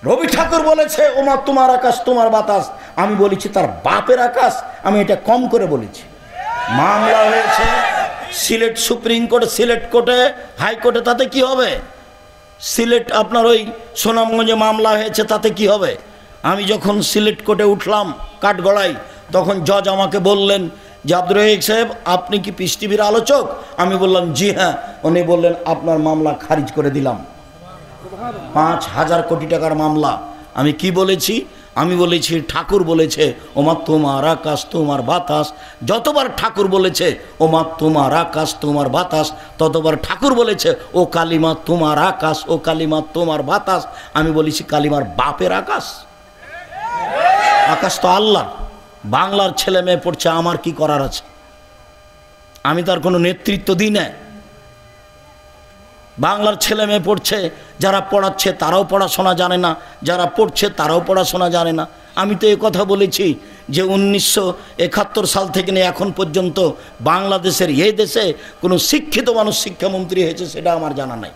রবি ঠাকুর বলেছে ওমা তোমার আকাশ তোমার বাতাস, আমি বলেছি তার বাপের আকাশ। আমি এটা কম করে বলেছি। মামলা হয়েছে সিলেট সুপ্রিম কোর্টে, সিলেট কোর্টে, হাইকোর্টে, তাতে কি হবে? সিলেট আপনার ওই সুনামগঞ্জে মামলা হয়েছে, তাতে কি হবে? আমি যখন সিলেট কোর্টে উঠলাম কাঠগড়ায়, তখন জজ আমাকে বললেন যে আব্দুর রহিক সাহেব আপনি কি পিস টিভির আলোচক? আমি বললাম জি হ্যাঁ। উনি বললেন আপনার মামলা খারিজ করে দিলাম। 5,000 কোটি টাকার মামলা। আমি কি বলেছি? আমি বলেছি ঠাকুর বলেছে ওমা তোমার আকাশ তোমার বাতাস। যতবার ঠাকুর বলেছে ওমা তোমার আকাশ তোমার বাতাস, ততবার ঠাকুর বলেছে ও কালিমা তোমার আকাশ, ও কালিমা তোমার বাতাস। আমি বলেছি কালিমার বাপের আকাশ। আকাশ তো আল্লাহ। বাংলার ছেলে মেয়ে পড়ছে, আমার কি করার আছে? আমি তার কোনো নেতৃত্ব দিই না। বাংলার ছেলে মেয়ে পড়ছে, যারা পড়াচ্ছে তারাও পড়াশোনা জানে না, যারা পড়ছে তারাও পড়াশোনা জানে না। আমি তো এই কথা বলেছি যে 1971 সাল থেকে নিয়ে এখন পর্যন্ত বাংলাদেশের এই দেশে কোনো শিক্ষিত মানুষ শিক্ষামন্ত্রী হয়েছে সেটা আমার জানা নাই।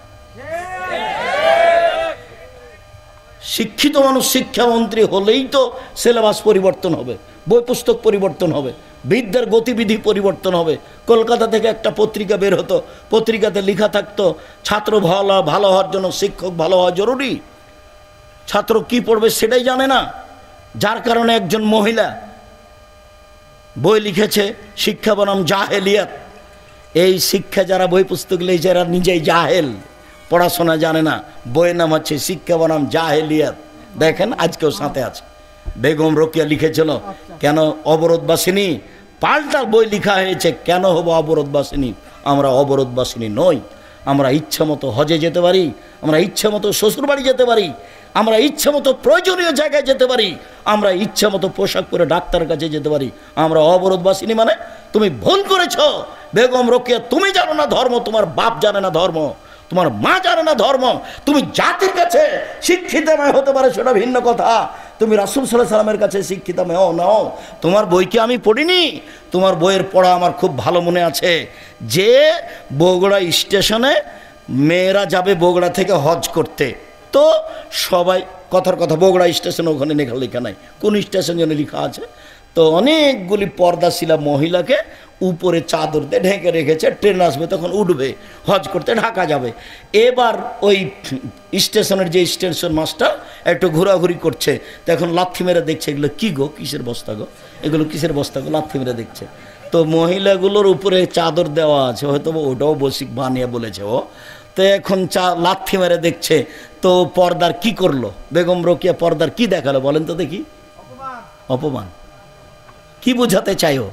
শিক্ষিত মানুষ শিক্ষামন্ত্রী হলেই তো সিলেবাস পরিবর্তন হবে, বই পুস্তক পরিবর্তন হবে, বিদ্যার গতিবিধি পরিবর্তন হবে। কলকাতা থেকে একটা পত্রিকা বের হতো, পত্রিকাতে লেখা থাকতো ছাত্র ভালো হওয়ার জন্য শিক্ষক ভালো হওয়া জরুরি। ছাত্র কি পড়বে সেটাই জানে না, যার কারণে একজন মহিলা বই লিখেছে শিক্ষা বনাম জাহেলিয়াত। এই শিক্ষা যারা বই পুস্তক লিখে যারা নিজেই জাহেল, পড়াশোনা জানে না, বইয়ের নাম হচ্ছে শিক্ষা বনাম জাহেলিয়াত। দেখেন আজকেও সাথে আছে। বেগম রোকেয়া লিখেছিল কেন অবরোধবাসিনী, পাল্টা বই লেখা হয়েছে কেন হব অবরোধবাসিনী। আমরা অবরোধবাসিনী নই। আমরা ইচ্ছা মতো হজে যেতে পারি, আমরা ইচ্ছা মতো শ্বশুরবাড়ি যেতে পারি, আমরা ইচ্ছা মতো প্রয়োজনীয় জায়গায় যেতে পারি, আমরা ইচ্ছা মতো পোশাক পরে ডাক্তারের কাছে যেতে পারি। আমরা অবরোধবাসিনী মানে তুমি ভুল করেছ বেগম রোকেয়া। তুমি জানো না ধর্ম, তোমার বাপ জানে না ধর্ম, তোমার মা জানে না ধর্ম। তুমি জাতির কাছে শিক্ষিত মেয়ে হতে পারে সেটা ভিন্ন কথা, তুমি রাসূল সাল্লাল্লাহু আলাইহি সাল্লামের কাছে শিক্ষিত মেয়ে নাও। তোমার বই কি আমি পড়িনি? তোমার বইয়ের পড়া আমার খুব ভালো মনে আছে যে বগুড়া স্টেশনে মেয়েরা যাবে বগুড়া থেকে হজ করতে, তো সবাই কথার কথা বগুড়া স্টেশনে ওখানে লেখা নাই, কোন স্টেশন যেন লেখা আছে, তো অনেকগুলি পর্দাশীলা মহিলাকে উপরে চাদর দিয়ে ঢেকে রেখেছে, ট্রেন আসবে তখন উঠবে হজ করতে ঢাকা যাবে। এবার ওই স্টেশনের যে স্টেশন মাস্টার একটু ঘোরাঘুরি করছে, তো এখন লাথি মেরে দেখছে এগুলো কী গো, কিসের বস্তা গো, এগুলো কিসের বস্তা গো, লাথি মেরে দেখছে। তো মহিলাগুলোর উপরে চাদর দেওয়া আছে, হয়তো ওটাও বসিক বানিয়ে বলেছে ও, তো এখন লাথি মেরে দেখছে। তো পর্দার কি করলো বেগম রোকেয়া, পর্দার কি দেখালো বলেন তো দেখি? অপমান। কি বোঝাতে চাইও?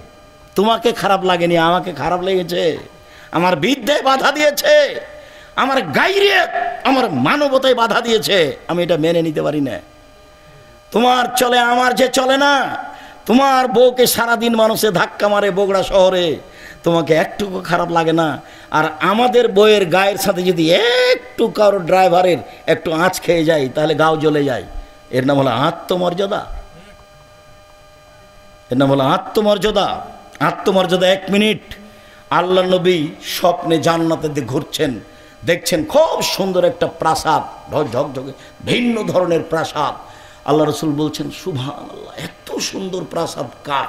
তোমাকে খারাপ লাগেনি, আমাকে খারাপ লেগেছে। আমার বিদ্যায় বাধা দিয়েছে, আমার গায়রিয়ত, আমার মানবতায় বাধা দিয়েছে, আমি এটা মেনে নিতে পারি না। তোমার চলে, আমার যে চলে না। তোমার বউকে সারাদিন মানুষে ধাক্কা মারে বগুড়া শহরে, তোমাকে একটুকু খারাপ লাগে না। আর আমাদের বইয়ের গায়ের সাথে যদি একটু কারো ড্রাইভারের একটু আঁচ খেয়ে যায় তাহলে গাও জ্বলে যায়। এর নাম হলো আত্মমর্যাদা, এর নাম হলো আত্মমর্যাদা। আত্মমর্যাদা। 1 মিনিট, আল্লাহ নবী স্বপ্নে জান্নাতে ঘুরছেন, দেখছেন খুব সুন্দর একটা প্রাসাদ, ঝকঝকে ভিন্ন ধরনের প্রাসাদ। আল্লাহ রসুল বলছেন সুবহানাল্লাহ, এত সুন্দর প্রাসাদ কার?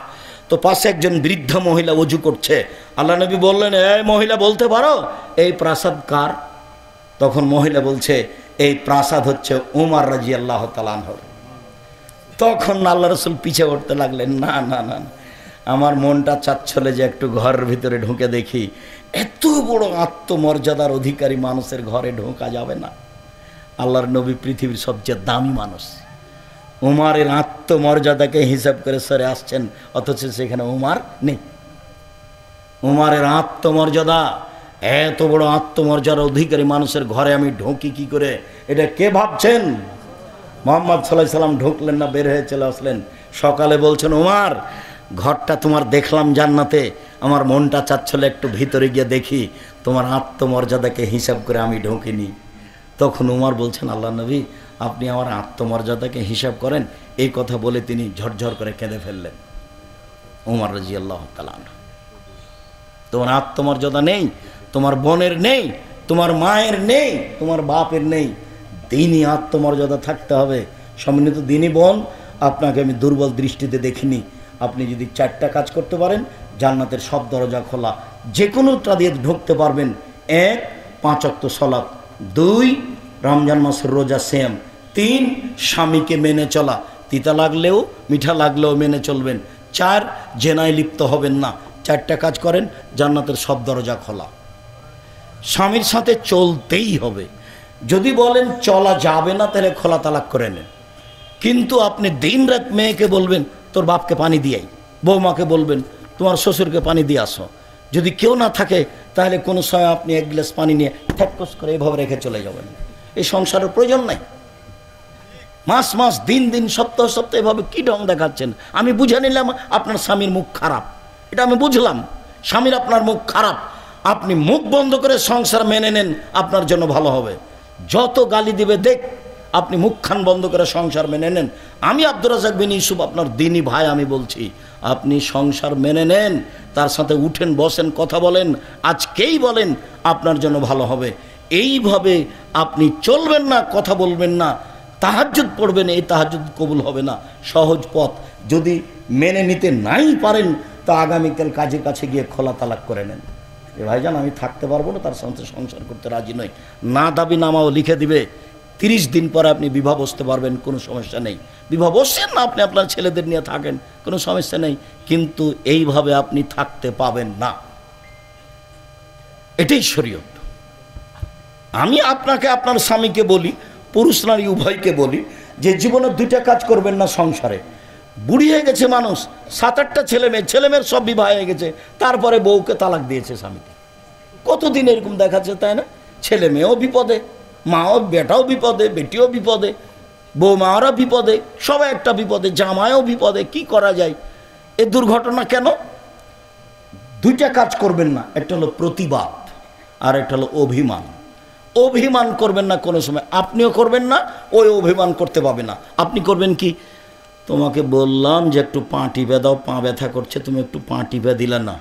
তো পাশে একজন বৃদ্ধা মহিলা ওযু করছে। আল্লাহ নবী বললেন এই মহিলা বলতে পারো এই প্রাসাদ কার? তখন মহিলা বলছে এই প্রাসাদ হচ্ছে উমর রাদিয়াল্লাহু তাআলা আনহুর। তখন আল্লাহ রসুল পিছে উঠতে লাগলেন, না না না, আমার মনটা চাচ্ছিল যে একটু ঘরের ভিতরে ঢুকে দেখি। এত বড় আত্মমর্যাদার অধিকারী মানুষের ঘরে ঢোকা যাবে না। আল্লাহর নবী পৃথিবীর সবচেয়ে দামি মানুষ, উমারের আত্মমর্যাদাকে হিসাব করে সরে আসছেন, অথচ সেখানে উমার নেই। উমারের আত্মমর্যাদা, এত বড় আত্মমর্যাদার অধিকারী মানুষের ঘরে আমি ঢুকি কি করে? এটা কে ভাবছেন? মুহাম্মদ সাল্লাল্লাহু আলাইহি সাল্লাম ঢুকলেন না, বের হয়ে চলে আসলেন। সকালে বলছেন উমার ঘরটা তোমার দেখলাম জান্নাতে, আমার মনটা চাচ্ছিল একটু ভিতরে গিয়ে দেখি, তোমার আত্মমর্যাদাকে হিসাব করে আমি ঢুকিনি। তখন উমার বলছেন আল্লাহ নবী আপনি আমার আত্মমর্যাদাকে হিসাব করেন। এই কথা বলে তিনি ঝরঝর করে কেঁদে ফেললেন। উমর রাদিয়াল্লাহু তাআলা আনহু। তোমার আত্মমর্যাদা নেই, তোমার বোনের নেই, তোমার মায়ের নেই, তোমার বাপের নেই, দিনই আত্মমর্যাদা থাকতে হবে। সম্মানিত দিনী বোন, আপনাকে আমি দুর্বল দৃষ্টিতে দেখিনি। আপনি যদি 4টা কাজ করতে পারেন, জান্নাতের সব দরজা খোলা, যে কোনোটা দিয়ে ঢুকতে পারবেন। 1, 5 ওয়াক্ত সালাত, 2, রমজান মাসের রোজা সেম, 3, স্বামীকে মেনে চলা, তিতা লাগলেও মিঠা লাগলেও মেনে চলবেন, 4, জেনায় লিপ্ত হবেন না। 4টা কাজ করেন, জান্নাতের সব দরজা খোলা। স্বামীর সাথে চলতেই হবে। যদি বলেন চলা যাবে না, তাহলে খোলা তালাক করে নেন। কিন্তু আপনি দিন রাত মেয়েকে বলবেন তোর বাপকে পানি দিয়াই, বৌমাকে বলবেন তোমার শ্বশুরকে পানি দিয়ে আসো। যদি কেউ না থাকে, তাহলে কোনো সময় আপনি 1 গ্লাস পানি নিয়ে ঠ্যাকস করে এভাবে রেখে চলে যাবেন। এই সংসারের প্রয়োজন নাই। মাস মাস, দিন দিন, সপ্তাহ সপ্তাহ এভাবে কী ঢং দেখাচ্ছেন? আমি বুঝে নিলাম আপনার স্বামীর মুখ খারাপ, এটা আমি বুঝলাম। স্বামীর আপনার মুখ খারাপ, আপনি মুখ বন্ধ করে সংসার মেনে নেন, আপনার জন্য ভালো হবে। যত গালি দিবে দেখ, আপনি মুখখান বন্ধ করে সংসার মেনে নেন। আমি আব্দুর রাজ্জাক বিন ইউসুফ, আপনার দিনী ভাই, আমি বলছি আপনি সংসার মেনে নেন, তার সাথে উঠেন, বসেন, কথা বলেন, আজকেই বলেন, আপনার জন্য ভালো হবে। এইভাবে আপনি চলবেন না, কথা বলবেন না, তাহাজ্জুদ পড়বেন, এই তাহাজ্জুদ কবুল হবে না। সহজ পথ, যদি মেনে নিতে নাই পারেন, তা আগামীকাল কাজের কাছে গিয়ে খোলা তালাক করে নেন। এ ভাইজান আমি থাকতে পারবো না, তার সাথে সংসার করতে রাজি নই, না দাবি নামাও লিখে দিবে। 30 দিন পরে আপনি বিবাহ বসতে পারবেন, কোনো সমস্যা নেই। বিবাহ বসছেন না, আপনি আপনার ছেলেদের নিয়ে থাকেন, কোনো সমস্যা নেই। কিন্তু এইভাবে আপনি থাকতে পাবেন না, এটাই শরীয়ত। আমি আপনাকে, আপনার স্বামীকে বলি, পুরুষ নারী উভয়কে বলি, যে জীবনে 2টা কাজ করবেন না সংসারে। বুড়ি হয়ে গেছে মানুষ, 7-8টা ছেলেমেয়ের সব বিবাহ হয়ে গেছে, তারপরে বউকে তালাক দিয়েছে স্বামীকে। কতদিন এরকম দেখাচ্ছে, তাই না? ছেলে মেয়েও বিপদে, মাও, বেটাও বিপদে, বেটিও বিপদে, বৌমারা বিপদে, সবাই একটা বিপদে, জামাইও বিপদে। কি করা যায়? এ দুর্ঘটনা কেন? 2টা কাজ করবেন না, একটা হলো প্রতিবাদ আর একটা হলো অভিমান। অভিমান করবেন না কোনো সময়, আপনিও করবেন না, ওই অভিমান করতে পাবে না। আপনি করবেন কি? তোমাকে বললাম যে একটু পা টিপে দাও, পা ব্যথা করছে, তুমি একটু পা টিপে দিলে না।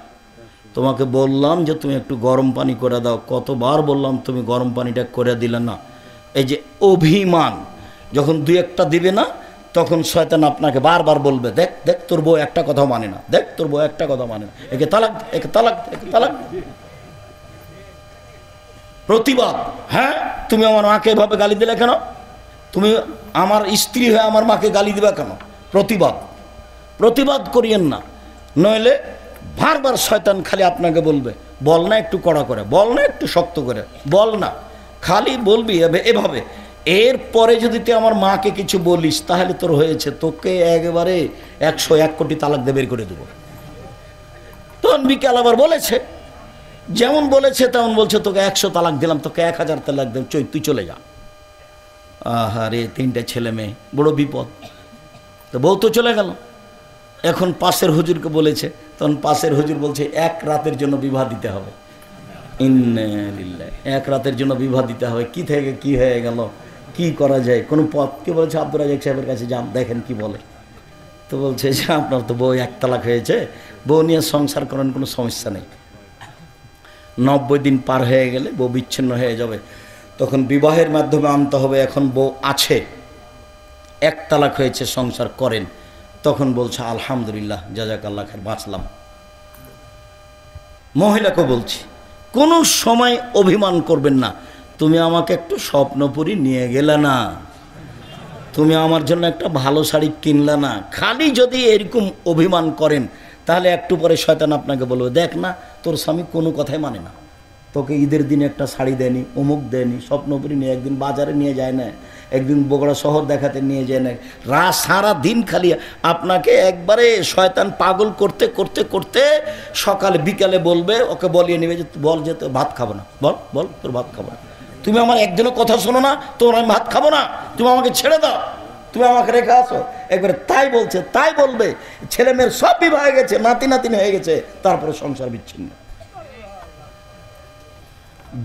তোমাকে বললাম যে তুমি একটু গরম পানি করে দাও, কতবার বললাম তুমি গরম পানিটা করে দিলে না। এই যে অভিমান, যখন 2-1টা দিবে না, তখন শয়তান আপনাকে বারবার বলবে, দেখ দেখ তোর বউ একটা কথাও মানে না, দেখ তোর বউ একটা কথা মানে না, একে তালাক, একে তালাক, একে তালাক। প্রতিবাদ, হ্যাঁ তুমি আমার মাকে এভাবে গালি দিলে কেন? তুমি আমার স্ত্রী হয়ে আমার মাকে গালি দিবা কেন? প্রতিবাদ, প্রতিবাদ করিয়েন না, নইলে বারবার শয়তান খালি আপনাকে বলবে, বল না একটু কড়া করে, বল না একটু শক্ত করে, বল না, খালি বলবি এভাবে। এরপরে যদি তুই আমার মাকে কিছু বলিস, তাহলে তোর হয়েছে, তোকে একেবারে 101 কোটি তালাক দিয়ে বের করে দেবো। তখন বিকাল আবার বলেছে, যেমন বলেছে তেমন বলছে, তোকে 100 তালাক দিলাম, তোকে 1000 তালাক দিলাম, তুই চলে যা। আহারে, 3টে ছেলে মেয়ে, বড় বিপদ। তো বউ তো চলে গেল, এখন পাশের হুজুরকে বলেছে, তখন পাশের হুজুর বলছে 1 রাতের জন্য বিবাহ দিতে হবে। ইন্না লিল্লাহ, 1 রাতের জন্য বিবাহ দিতে হবে। কি থেকে কি হয়ে গেল, কি করা যায়? কোনো পথ? কে বলেছে আব্দুর রাজ্জাক সাহেবের কাছে যান, দেখেন কি বলে। তো বলছে যে আপনার তো বউ 1 তালাক হয়েছে, বউ নিয়ে সংসার করেন, কোনো সমস্যা নেই। 90 দিন পার হয়ে গেলে বউ বিচ্ছিন্ন হয়ে যাবে, তখন বিবাহের মাধ্যমে আনতে হবে। এখন বউ আছে, 1 তালাক হয়েছে, সংসার করেন, তখন বলছে আলহামদুলিল্লাহ, জাযাকাল্লাহ খায়ের, বাঁচলাম। মহিলাকে বলছি, কোনো সময় অভিমান করবেন না। তুমি আমাকে একটু স্বপ্নপুরী নিয়ে গেলে না, তুমি আমার জন্য একটা ভালো শাড়ি কিনলে না, খালি যদি এরকম অভিমান করেন, তাহলে একটু পরে শয়তান আপনাকে বলবে, দেখ না তোর স্বামী কোনো কথাই মানে না, তোকে ঈদের দিনে একটা শাড়ি দেয়নি, অমুক দেয়নি, স্বপ্নপুরী নিয়ে একদিন বাজারে নিয়ে যায় না, একদিন বগুড়া শহর দেখাতে নিয়ে যায় না, সারা দিন খালি আপনাকে একবারে শয়তান পাগল করতে করতে করতে সকালে বিকালে বলবে, ওকে বলিয়ে নেবে যে বল যে তোর ভাত খাবো না, বল বল তোর ভাত খাবো না, তুমি আমার একদিনও কথা শোনো না, তোর আমি ভাত খাবো না, তুমি আমাকে ছেড়ে দাও, তুমি আমাকে রেখে আসো। একবারে তাই বলছে, তাই বলবে। ছেলে মেয়ের সব বিবাহ হয়ে গেছে, নাতি নাতিনি হয়ে গেছে, তারপরে সংসার বিচ্ছিন্ন।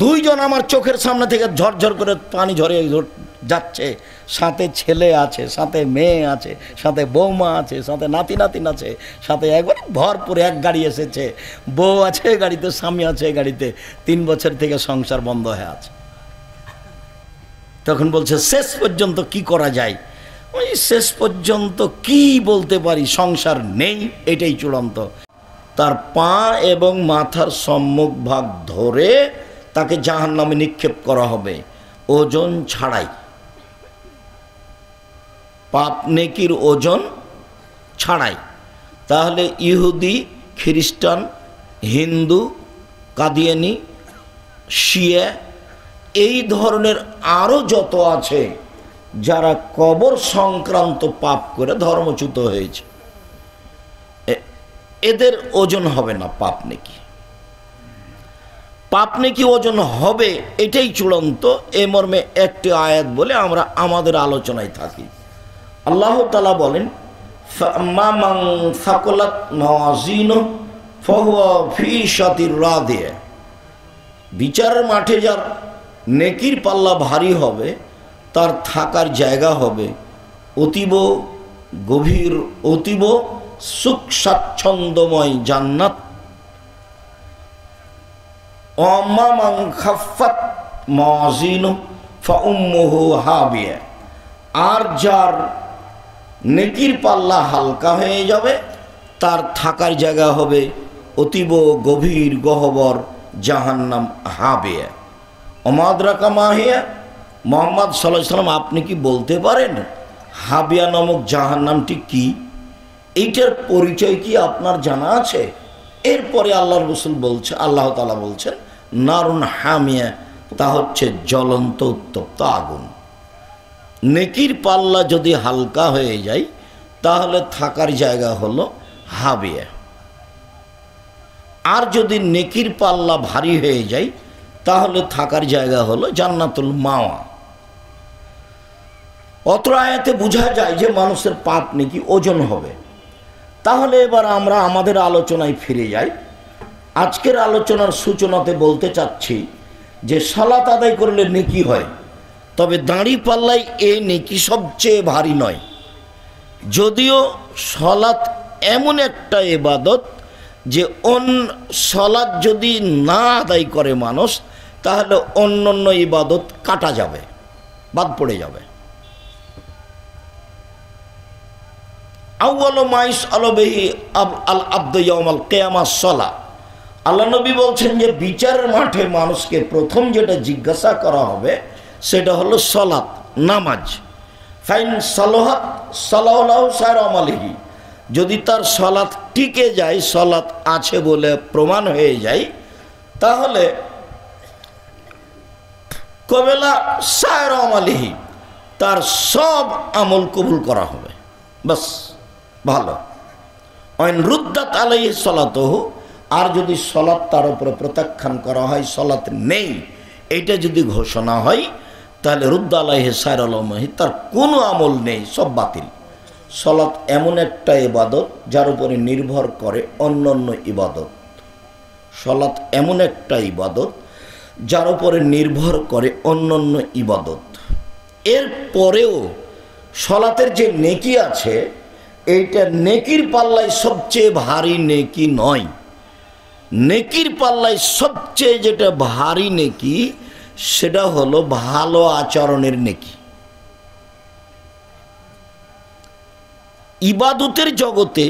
2 জন আমার চোখের সামনে থেকে ঝরঝর করে পানি ঝরে যাচ্ছে, সাথে ছেলে আছে, সাথে মেয়ে আছে, সাথে বৌমা আছে, সাথে নাতি নাতিন আছে, সাথে একবারে ভরপুর 1 গাড়ি এসেছে, বউ আছে গাড়িতে, স্বামী আছে গাড়িতে, 3 বছর থেকে সংসার বন্ধ হয়ে আছে। তখন বলছে শেষ পর্যন্ত কি করা যায়? ওই শেষ পর্যন্ত কি বলতে পারি, সংসার নেই, এটাই চূড়ান্ত। তার পা এবং মাথার সম্মুখ ভাগ ধরে তাকে জাহান্নামে নিক্ষেপ করা হবে, ওজন ছাড়াই। পাপ নেকির ওজন ছাড়াই। তাহলে ইহুদি, খ্রিস্টান, হিন্দু, কাদিয়ানি, শিয়া, এই ধরনের আরও যত আছে যারা কবর সংক্রান্ত পাপ করে ধর্মচ্যুত হয়েছে, এদের ওজন হবে না পাপ নেকি। পাপ নেকি ওজন হবে, এটাই চূড়ান্ত। এ মর্মে একটি আয়াত বলে আমরা আমাদের আলোচনায় থাকি। আল্লাহ তাআলা বলেন, ফামান সাকুলাত মাওয়াজিনুহু ফাহুয়া ফি ঈশাতির রাদিয়া। বিচারের মাঠে যার নেকির পাল্লা ভারী হবে তার থাকার জায়গা হবে অতীব গভীর, অতীব সুখ স্বাচ্ছন্দ্যময় জান্নাত। ওয়ামান খাফফাত মাওয়াজিনুহু ফাউম্মুহু হাবিয়া। আর যার নেকির পাল্লা হালকা হয়ে যাবে তার থাকার জায়গা হবে অতীব গভীর গহ্বর জাহান্নাম, হাবিয়া। ওমাদরাকা মাহিয়া। মুহাম্মদ সাল্লাল্লাহু আলাইহি ওয়াসাল্লাম, আপনি কি বলতে পারেন হাবিয়া নামক জাহান্নামটি কি? এইটার পরিচয় কি আপনার জানা আছে? এরপরে আল্লাহর রাসূল বলছে, আল্লাহ তাআলা বলছেন, নারুন হামিয়া, তা হচ্ছে জ্বলন্ত উত্তপ্ত আগুন। নেকির পাল্লা যদি হালকা হয়ে যায় তাহলে থাকার জায়গা হলো হাবিয়া, আর যদি নেকির পাল্লা ভারী হয়ে যায় তাহলে থাকার জায়গা হলো জান্নাতুল মাওয়া। অত্র আয়াতে বোঝা যায় যে মানুষের পাপ নেকি ওজন হবে। তাহলে এবার আমরা আমাদের আলোচনায় ফিরে যাই। আজকের আলোচনার সূচনাতে বলতে চাচ্ছি যে সালাত আদায় করলে নেকি হয়, তবে দাঁড়ি পাল্লায় এ নেকি সবচেয়ে ভারী নয়। যদিও সালাত এমন একটা ইবাদত যে সালাত যদি না আদায় করে মানুষ তাহলে অন্য ইবাদত কাটা যাবে, বাদ পড়ে যাবে। আউয়ালু মা ইসআলু বিহি আল আবদু ইয়াউমাল কিয়ামাহ সালাহ। আল্লাহ নবী বলছেন যে বিচারের মাঠে মানুষকে প্রথম যেটা জিজ্ঞাসা করা হবে সেটা হলো সালাত, নামাজ। ফাইন সালাহাত সালাহু সায়রা আমালিহি। যদি তার সালাত টিকে যায়, সালাত আছে বলে প্রমাণ হয়ে যায়, তাহলে কবেলা সায়রা আমালিহি, তার সব আমল কবুল করা হবে। বাস, ভালো। ওয়াইন রুদ্দাত আলাইহি সালাতুহু, আর যদি সালাত তার উপরে প্রত্যাখ্যান করা হয়, সালাত নেই, এইটা যদি ঘোষণা হয়, তাহলে রুদ্দ আলাইহি সায়রুল আমহি, তার কোনো আমল নেই, সব বাতিল। সালাত এমন একটা ইবাদত যার উপরে নির্ভর করে অন্যান্য ইবাদত। সালাত এমন একটা ইবাদত যার উপরে নির্ভর করে অন্যান্য ইবাদত। এর পরেও সালাতের যে নেকি আছে, এইটা নেকির পাল্লায় সবচেয়ে ভারী নেকি নয়। নেকির পাল্লায় সবচেয়ে যেটা ভারী নেকি সেটা হলো ভালো আচরণের নেকি। ইবাদতের জগতে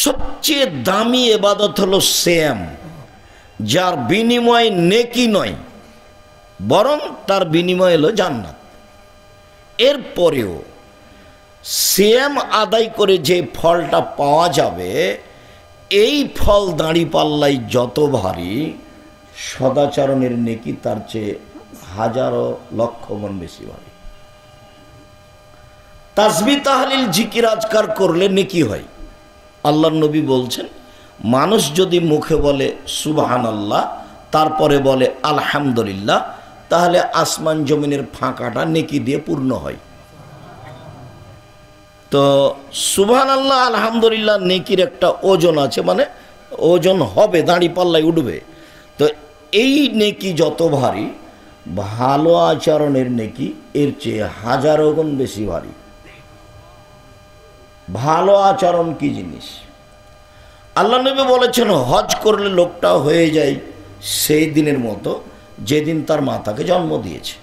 সবচেয়ে দামি ইবাদত হলো সিয়াম, যার বিনিময় নেকি নয়, বরং তার বিনিময় হলো জান্নাত। এরপরেও সিয়াম আদায় করে যে ফলটা পাওয়া যাবে, এই ফল দাঁড়িপাল্লায় যত ভারী, সদাচরণের নেকি তার চেয়ে হাজারো লক্ষ গুণ বেশি ভারী। তাসবিহ তাহলিল জিকির আজকার করলে নেকি হয়। আল্লাহর নবী বলছেন, মানুষ যদি মুখে বলে সুবহানাল্লাহ, তারপরে বলে আলহামদুলিল্লাহ, তাহলে আসমান জমিনের ফাঁকাটা নেকি দিয়ে পূর্ণ হয়। তো সুবহানাল্লাহ আলহামদুলিল্লাহ নেকির একটা ওজন আছে, মানে ওজন হবে, দাঁড়ি পাল্লায় উঠবে। তো এই নেকি যত ভারী, ভালো আচরণের নেকি এর চেয়ে হাজারো গুণ বেশি ভারী। ভালো আচরণ কি জিনিস? আল্লাহ নবী বলেছেন, হজ করলে লোকটা হয়ে যায় সেই দিনের মতো যেদিন তার মাতাকে জন্ম দিয়েছে।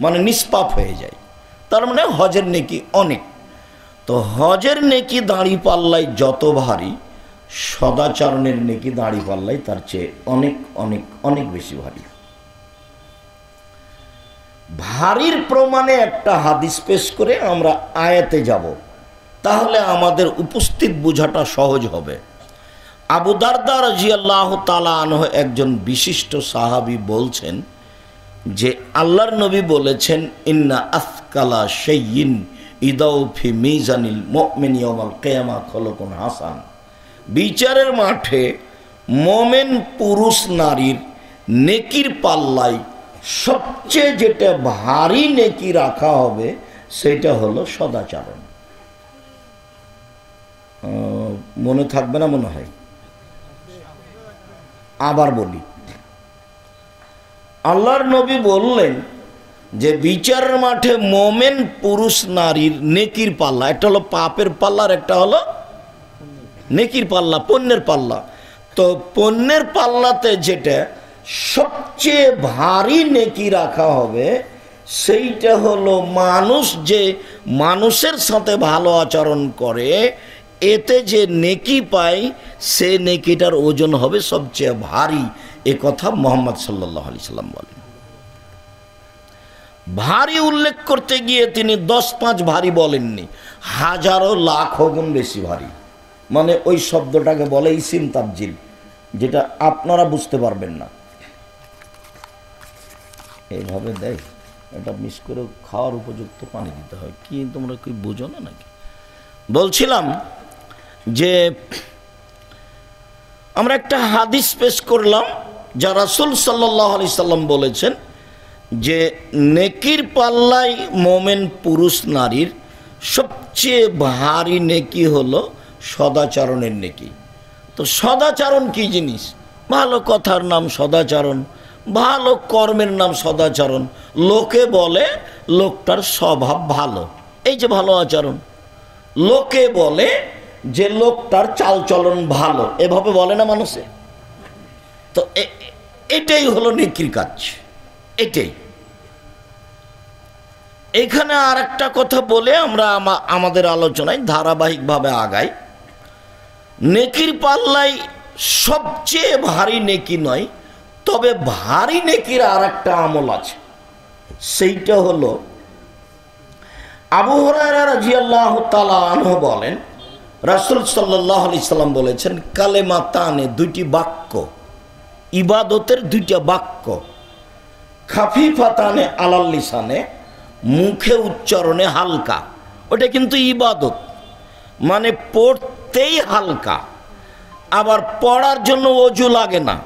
মানে নিষ্পাপ হয়ে যায়। তার মানে হজের নেকি অনেক। তো হজের নেকি দাঁড়িপাল্লায় যত ভারী, সদাচরণের নেকি দাঁড়িপাল্লায় তার চেয়ে অনেক অনেক অনেক বেশি ভারী। ভারীর প্রমাণে একটা হাদিস পেশ করে আমরা আয়াতে যাব, তাহলে আমাদের উপস্থিত বোঝাটা সহজ হবে। আবু দারদা রাদিয়াল্লাহু তাআলা আনহু একজন বিশিষ্ট সাহাবী বলছেন যে আল্লাহর নবী বলেছেন, ইন্না আথকালা শাইইন ইদাউ ফি মিজানিল মুমিন ইয়াউমাল কিয়ামা খলকুন হাসান। বিচারের মাঠে মোমেন পুরুষ নারীর নেকির পাল্লায় সবচেয়ে যেটা ভারী নেকি রাখা হবে সেটা হলো সদাচরণ। মনে থাকবে না মনে হয়? আবার বলি, আল্লাহর নবী বললেন যে বিচারের মাঠে মোমেন পুরুষ নারীর নেকির পাল্লা, একটা হলো পাপের পাল্লা আর একটা হলো নেকির পাল্লা, পুণ্যের পাল্লা। তো পুণ্যের পাল্লাতে যেটা সবচেয়ে ভারী নেকি রাখা হবে সেইটা হলো মানুষ যে মানুষের সাথে ভালো আচরণ করে এতে যে নেকি পায় সে নেকিটার ওজন হবে সবচেয়ে ভারী। এ কথা মুহাম্মদ সাল্লাল্লাহু আলাইহি সাল্লাম বলেন। ভারী উল্লেখ করতে গিয়ে তিনি 10-5 ভারী বলেননি, হাজারো লাখো গুণ বেশি ভারী। মানে ওই শব্দটাকে বলে ইসিম তাবজিল, যেটা আপনারা বুঝতে পারবেন না। এইভাবে দেয়, এটা মিস করে খাওয়ার উপযুক্ত পানি দিতে হয়। কি তোমরা কি বুঝো না নাকি? বলছিলাম যে আমরা একটা হাদিস পেশ করলাম যা রাসূল সাল্লাল্লাহু আলাইহি সাল্লাম বলেছেন যে নেকির পাল্লায় মোমেন পুরুষ নারীর সবচেয়ে ভারী নেকি হলো সদাচরণের নেকি। তো সদাচরণ কি জিনিস? ভালো কথার নাম সদাচরণ, ভালো কর্মের নাম সদাচরণ। লোকে বলে লোকটার স্বভাব ভালো, এই যে ভালো আচরণ। লোকে বলে যে লোকটার চালচলন ভালো, এভাবে বলে না মানুষে? তো এটাই হলো নেকির কাজ, এটাই। এখানে আর একটা কথা বলে আমরা আমাদের আলোচনায় ধারাবাহিকভাবে আগাই। নেকির পাল্লায় সবচেয়ে ভারী নেকি নয়, তবে ভারী নেকির আর একটা আমল আছে, সেইটা হলো আবু হুরায়রা রাদিয়াল্লাহু তাআলা আনহু বলেন, রাসূল সাল্লাল্লাহু আলাইহি সাল্লাম বলেছেন, কালেমাতানে, দুইটি বাক্য, ইবাদতের দুইটা বাক্য, খাফিফাতানে আলাল লিসানে, মুখে উচ্চারণে হালকা। ওটা কিন্তু ইবাদত, মানে পড়তেই হালকা, আবার পড়ার জন্য অজু লাগে না।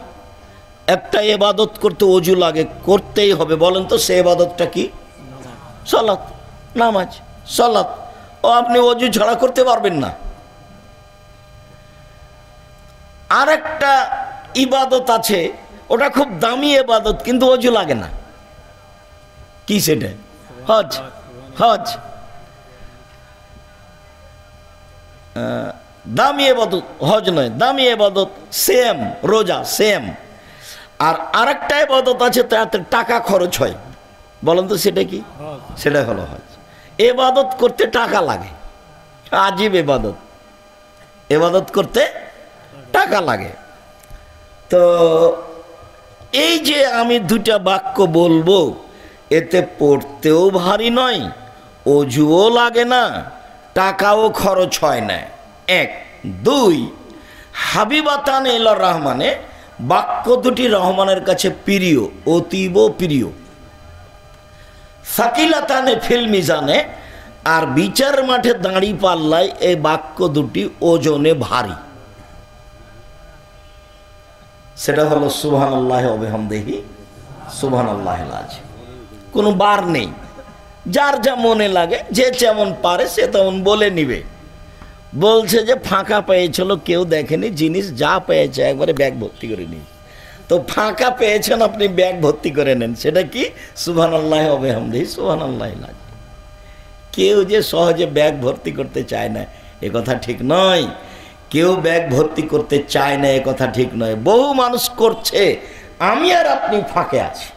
একটা ইবাদত করতে অজু লাগে, করতেই হবে। বলেন তো সে ইবাদতটা কি? সালাত, নামাজ, সালাত। ও আপনি অজু ছাড়া করতে পারবেন না। আর একটা ইবাদত আছে, ওটা খুব দামি ইবাদত, কিন্তু অজু লাগে না। কি সেটা? হজ। হজ দামি ইবাদত, হজ নয়, দামি ইবাদত। সেম রোজা, সেম। আর আরেকটা ইবাদত আছে তাতে টাকা খরচ হয়। বলেন তো সেটা কি? সেটা হলো হজ। ইবাদত করতে টাকা লাগে, আজীব ইবাদত। ইবাদত করতে টাকা লাগে। তো এই যে আমি দুটা বাক্য বলবো, এতে পড়তেও ভারী নয়, অজুও লাগে না, টাকাও খরচ হয় না। 1 2 হাবিবাতান ইলার রহমানে, বাক্য দুটি রহমানের কাছে প্রিয়, অতীব প্রিয়। সাকিলাতানে ফিল মিজানে, আর বিচার মাঠে দাঁড়ি পাল্লায় এই বাক্য দুটি ওজনে ভারী। সেটা হলো সুবহানাল্লাহি ওয়া বিহামদিহি, সুবহানাল্লাহিল আযীম। কোনো বার নেই, যার যা মনে লাগে, যে যেমন পারে সে তেমন বলে নিবে। বলছে যে ফাঁকা পেয়েছিল, কেউ দেখেনি, জিনিস যা পেয়েছে একবারে ব্যাগ ভর্তি করে নিয়ে। তো ফাঁকা পেয়েছেন আপনি, ব্যাগ ভর্তি করে নেন। সেটা কি? সুবহানাল্লাহি ওয়া বিহামদিহি, সুবহানাল্লাহিল আযীম। কেউ যে সহজে ব্যাগ ভর্তি করতে চায় না এ কথা ঠিক নয়। কেউ ব্যাগ ভর্তি করতে চায় না এ কথা ঠিক নয়। বহু মানুষ করছে, আমি আর আপনি ফাঁকে আছি।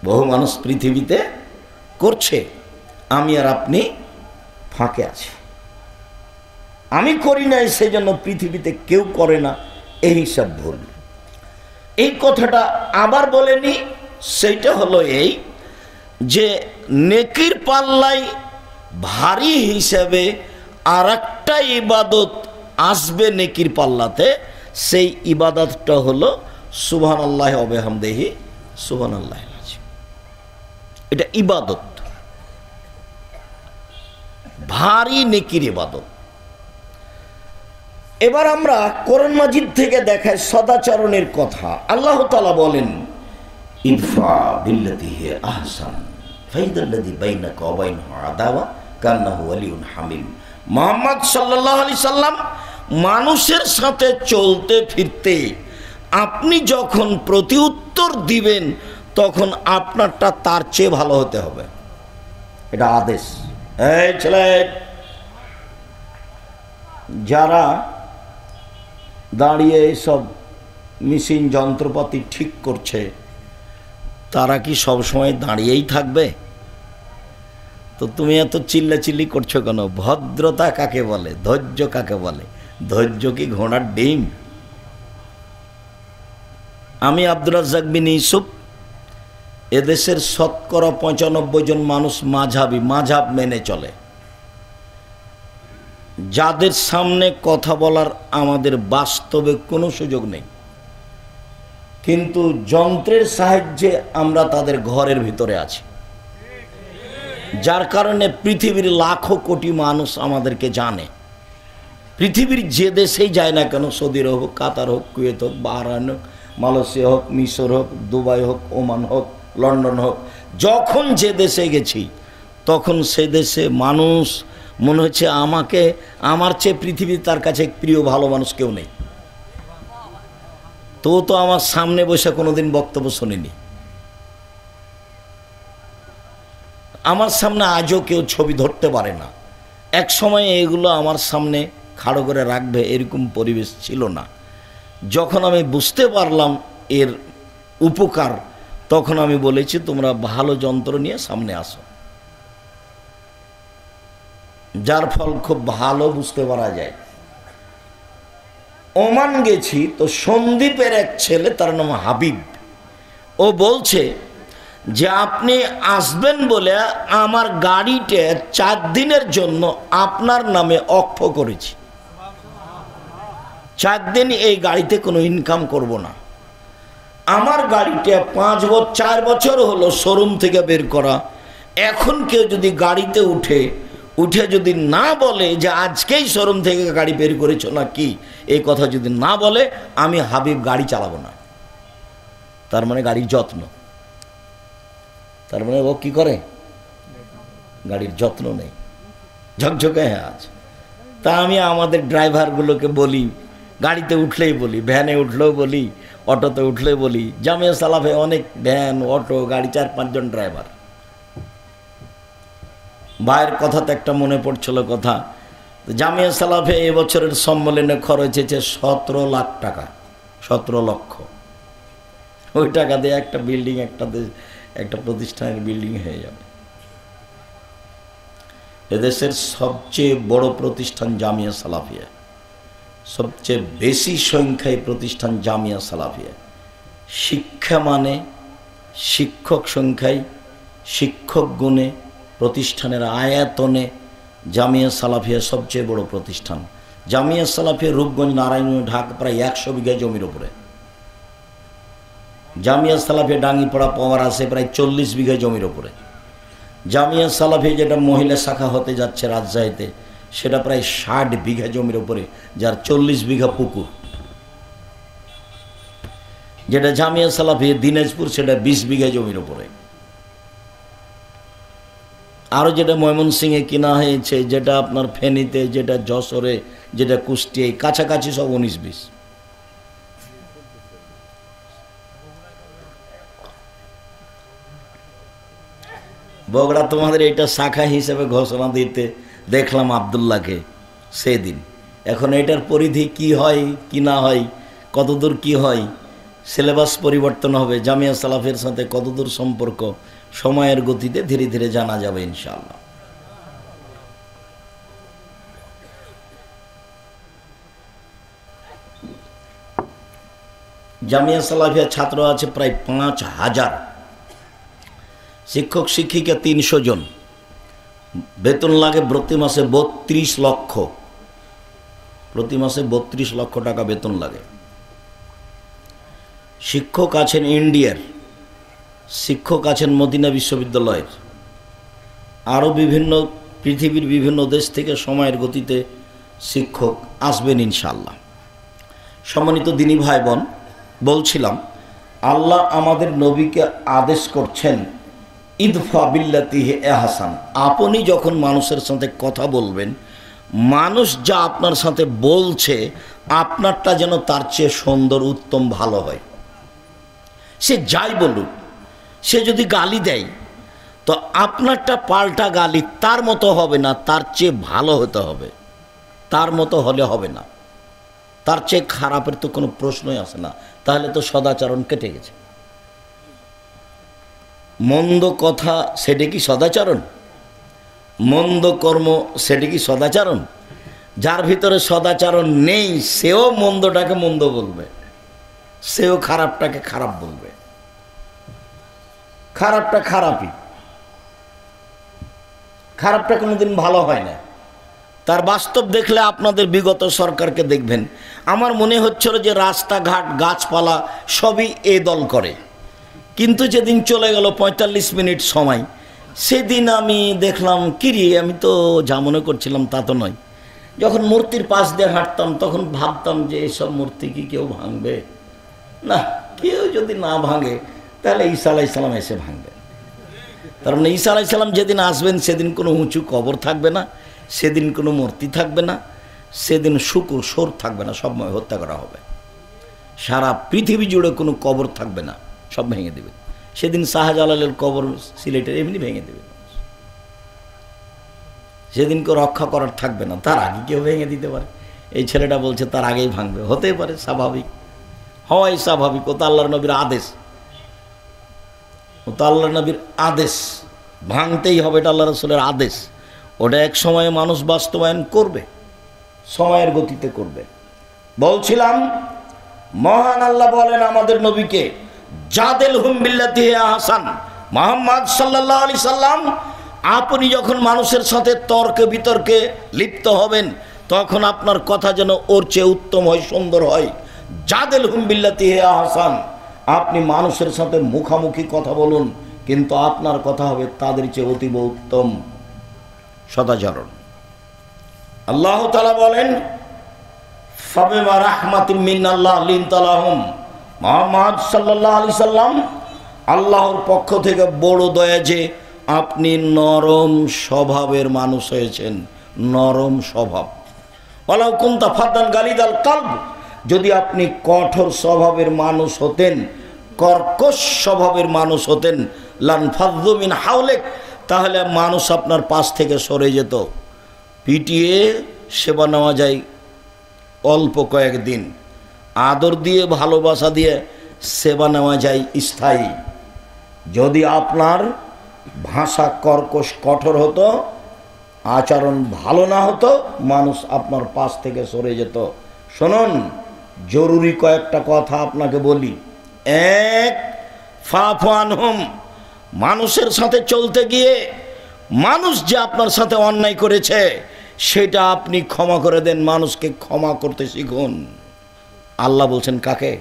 বহু মানুষ পৃথিবীতে করছে, আমি আর আপনি ফাঁকে আছি। আমি করি নাই সেই জন্য পৃথিবীতে কেউ করে না, এই হিসাব ভুল। এই কথাটা আবার বলেনি, সেইটা হলো এই যে নেকির পাল্লাই ভারী হিসাবে আর একটা ইবাদত আসবে নেকির পাল্লাতে, সেই ইবাদতটা হলো সুবহানাল্লাহি ওয়া বিহামদিহি সুবহানাল্লাহিল আযীম। এটা ইবাদত, ভারী নেকির ইবাদত। এবার আমরা কোরআন মাজিদ থেকে দেখায় সদাচরণের কথা। আল্লাহ তাআলা বলেন, ইদফা বিল্লাতি হিয়া আহসান ফাইদাল্লাযী বাইনাকা ওয়া বাইনাহু আদাওয়া কান্নাহু ওয়ালিয়ুন হামিম। মুহাম্মদ সাল্লাল্লাহু আলাইহি সাল্লাম মানুষের সাথে চলতে ফিরতে আপনি যখন প্রতিউত্তর দিবেন তখন আপনারটা তার চেয়ে ভালো হতে হবে, এটা আদেশ। এই ছেলে, যারা দাঁড়িয়ে এইসব মেশিন যন্ত্রপাতি ঠিক করছে তারা কি সবসময় দাঁড়িয়েই থাকবে? তো তুমি এত চিল্লাচিল্লি করছো কেন? ভদ্রতা কাকে বলে, ধৈর্য কাকে বলে? ধৈর্য কি ঘোড়ার ডিম? আমি আব্দুর রাজ্জাক বিন ইউসুফ, এদেশের শতকরা 95 জন মানুষ মাঝহাবি, মাঝহাব মেনে চলে। যাদের সামনে কথা বলার আমাদের বাস্তবে কোনো সুযোগ নেই, কিন্তু যন্ত্রের সাহায্যে আমরা তাদের ঘরের ভিতরে আছি, যার কারণে পৃথিবীর লাখো কোটি মানুষ আমাদেরকে জানে। পৃথিবীর যে দেশেই যায় না কেন, সৌদি আরব হোক, কাতার হোক, কুয়েত হোক, বাহরাইন হোক, মালয়েশিয়া হোক, মিশর হোক, দুবাই হোক, ওমান হোক, লন্ডন হোক, যখন যে দেশে গেছি তখন সে দেশে মানুষ মনে হচ্ছে আমাকে, আমার চেয়ে পৃথিবীর তার কাছে প্রিয় ভালো মানুষ কেউ নেই। তো আমার সামনে বসে কোনোদিন বক্তব্য শুনিনি, আমার সামনে আজও কেউ ছবি ধরতে পারে না। এক সময় এগুলো আমার সামনে খাড়ো করে রাখবে এরকম পরিবেশ ছিল না। যখন আমি বুঝতে পারলাম এর উপকার, তখন আমি বলেছি তোমরা ভালো যন্ত্র নিয়ে সামনে আসো, যার ফল খুব ভালো বুঝতে পারা যায়। ওমান গেছি তো সন্দীপের এক ছেলে, তার নাম হাবিব, ও বলছে যে আপনি আসবেন বলে আমার গাড়িটা 4 দিনের জন্য আপনার নামে অক্ষ করেছি। 4 দিন এই গাড়িতে কোনো ইনকাম করব না। আমার গাড়িটা 4 বছর হলো শোরুম থেকে বের করা। এখন কেউ যদি গাড়িতে উঠে যদি না বলে যে আজকেই শোরুম থেকে গাড়ি বের করেছ না কি, এই কথা যদি না বলে, আমি হাবিব গাড়ি চালাবো না। তার মানে গাড়ির যত্ন, তার মানে ও কি করে? গাড়ির যত্ন নেই, ঝকঝকে হ্যাঁ আছে। তা আমি আমাদের ড্রাইভারগুলোকে বলি, গাড়িতে উঠলেই বলি, ভ্যানে উঠলেও বলি, অটোতে উঠলেই বলি। জামিয়া সালাফে অনেক ভ্যান, অটো, গাড়ি, 4-5 জন ড্রাইভার। ভাইয়ের কথাতে একটা মনে পড়ছিল কথা, জামিয়া সালাফে এবছরের সম্মেলনে খরচ হয়েছে 17 লাখ টাকা, 17 লক্ষ। ওই টাকা দিয়ে একটা বিল্ডিং, একটা প্রতিষ্ঠানের বিল্ডিং হয়ে যাবে। এদেশের সবচেয়ে বড় প্রতিষ্ঠান জামিয়া সালাফিয়া, সবচেয়ে বেশি সংখ্যায় প্রতিষ্ঠান জামিয়া সালাফিয়া। শিক্ষা মানে, শিক্ষক সংখ্যায়, শিক্ষক গুণে, প্রতিষ্ঠানের আয়াতনে জামিয়া সালাফিয়া সবচেয়ে বড় প্রতিষ্ঠান। জামিয়া সালাফিয়া রূপগঞ্জ, নারায়ণগঞ্জ, ঢাকা প্রায় 100 বিঘা জমির উপরে। জামিয়া সালাফিয়া ডাঙ্গিপাড়া পাওয়ার আছে প্রায় 40 বিঘা জমির উপরে। জামিয়া সালাফিয়া যেটা মহিলা শাখা হতে যাচ্ছে রাজশাহীতে, সেটা প্রায় 60 বিঘা জমির উপরে, যার 40 বিঘা পুকুর। যেটা জামিয়া সালাফিয়া দিনাজপুর, সেটা 20 বিঘা জমির উপরে। আরও যেটা ময়মনসিংহে কিনা হয়েছে, যেটা আপনার ফেনীতে, যেটা যশোরে, যেটা কুষ্টিয়ায়, কাছাকাছি সব 19-20। বগুড়া তোমাদের এটা শাখা হিসেবে ঘোষণা দিতে দেখলাম আবদুল্লাহকে সেদিন। এখন এটার পরিধি কি হয় কি না হয়, কতদূর কি হয়, সিলেবাস পরিবর্তন হবে, জামিয়া সালাফের সাথে কতদূর সম্পর্ক সময়ের গতিতে ধীরে ধীরে জানা যাবে ইনশাআল্লাহ। জামিয়া সালাফিয়া ছাত্র আছে প্রায় ৫,০০০, শিক্ষক শিক্ষিকা ৩০০ জন, বেতন লাগে প্রতি মাসে ৩২ লক্ষ, প্রতি মাসে ৩২ লক্ষ টাকা বেতন লাগে। শিক্ষক আছেন ইন্ডিয়ার, শিক্ষক আছেন মদিনা বিশ্ববিদ্যালয়ের, আরও বিভিন্ন পৃথিবীর বিভিন্ন দেশ থেকে সময়ের গতিতে শিক্ষক আসবেন ইনশাআল্লাহ। সম্মানিত দিনী ভাই বোন, বলছিলাম আল্লাহ আমাদের নবীকে আদেশ করছেন ইদফা বিল্লাতিহি আহসান। আপনি যখন মানুষের সাথে কথা বলবেন, মানুষ যা আপনার সাথে বলছে আপনারটা যেন তার চেয়ে সুন্দর, উত্তম, ভালো হয়। সে যাই বলুক, সে যদি গালি দেয় তো আপনারটা পাল্টা গালি তার মতো হবে না, তার চেয়ে ভালো হতে হবে। তার মতো হলে হবে না, তার চেয়ে খারাপের তো কোনো প্রশ্নই আসে না, তাহলে তো সদাচরণ কেটে গেছে। মন্দ কথা সেটা কি সদাচরণ? মন্দ কর্ম সেটা কি সদাচরণ? যার ভিতরে সদাচরণ নেই সেও মন্দটাকে মন্দ বলবে, সেও খারাপটাকে খারাপ বলবে। খারাপটা খারাপই, খারাপটা কোনোদিন ভালো হয় না। তার বাস্তব দেখলে আপনাদের বিগত সরকারকে দেখবেন, আমার মনে হচ্ছিল যে রাস্তাঘাট গাছপালা সবই এ দল করে, কিন্তু যেদিন চলে গেল ৪৫ মিনিট সময়, সেদিন আমি দেখলাম কিরে, আমি তো যা মনে করছিলাম তা তো নয়। যখন মূর্তির পাশ দিয়ে হাঁটতাম তখন ভাবতাম যে এসব মূর্তি কি কেউ ভাঙবে? না, কেউ যদি না ভাঙে তাহলে ঈসা আলাইহিস সালাম এসে ভাঙবে। তার মানে ঈসা আলাইহিস সালাম যেদিন আসবেন সেদিন কোনো উঁচু কবর থাকবে না, সেদিন কোনো মূর্তি থাকবে না, সেদিন শুকুর সোর থাকবে না, সব হত্যা করা হবে। সারা পৃথিবী জুড়ে কোনো কবর থাকবে না, সব ভেঙে দেবে। সেদিন শাহজালালের কবর সিলেটের এমনি ভেঙে দেবে। সেদিন কেউ রক্ষা করার থাকবে না, তার আগে কেউ ভেঙে দিতে পারে। এই ছেলেটা বলছে তার আগেই ভাঙবে, হতেই পারে, স্বাভাবিক, হওয়াই স্বাভাবিক। ও তো আল্লাহর নবীর আদেশ, ও তো আল্লাহর নবীর আদেশ, ভাঙতেই হবে, এটা আল্লাহ রাসূলের আদেশ। ওটা এক সময়ে মানুষ বাস্তবায়ন করবে, সময়ের গতিতে করবে। বলছিলাম মহান আল্লাহ বলেন আমাদের নবীকে, জাদেলহুম বিল্লাতিহি আহসান। মুহাম্মদ সাল্লাল্লাহু আলাইহি সাল্লাম, আপনি যখন মানুষের সাথে তর্কে বিতর্কে লিপ্ত হবেন তখন আপনার কথা যেন ওর চেয়ে উত্তম হয়, সুন্দর হয়। জাদেলহুম বিল্লাতিহি আহসান, আপনি মানুষের সাথে মুখামুখি কথা বলুন, কিন্তু আপনার কথা হবে তাদের চেয়ে অতীব উত্তম, সদাচরণ। আল্লাহ তাআলা বলেন ফাবিমা রাহমাতিন মিনাল্লাহ লিনতা লাহুম। মুহাম্মদ সাল্লাল্লাহু আলাইহি সাল্লাম, আল্লাহর পক্ষ থেকে বড় দয়া যে আপনি নরম স্বভাবের মানুষ হয়েছেন, নরম স্বভাব। ওয়ালাউ কুনতা ফাদ্দান গালিদাল কলব, যদি আপনি কঠোর স্বভাবের মানুষ হতেন, কর্কশ স্বভাবের মানুষ হতেন, লানফাদ্দু মিন হাওলিক, তাহলে মানুষ আপনার পাশ থেকে সরে যেত। পিটিয়ে সেবা নেওয়া যায় অল্প কয়েকদিন, আদর দিয়ে ভালোবাসা দিয়ে সেবা নেওয়া যায় স্থায়ী। যদি আপনার ভাষা কর্কশ কঠোর হতো, আচরণ ভালো না হতো, মানুষ আপনার পাশ থেকে সরে যেত। শুনুন, জরুরি কয়েকটা কথা আপনাকে বলি। এক, ফাফু আনহুম, মানুষের সাথে চলতে গিয়ে মানুষ যে আপনার সাথে অন্যায় করেছে সেটা আপনি ক্ষমা করে দেন, মানুষকে ক্ষমা করতে শিখুন। আল্লাহ বলছেন কাকে?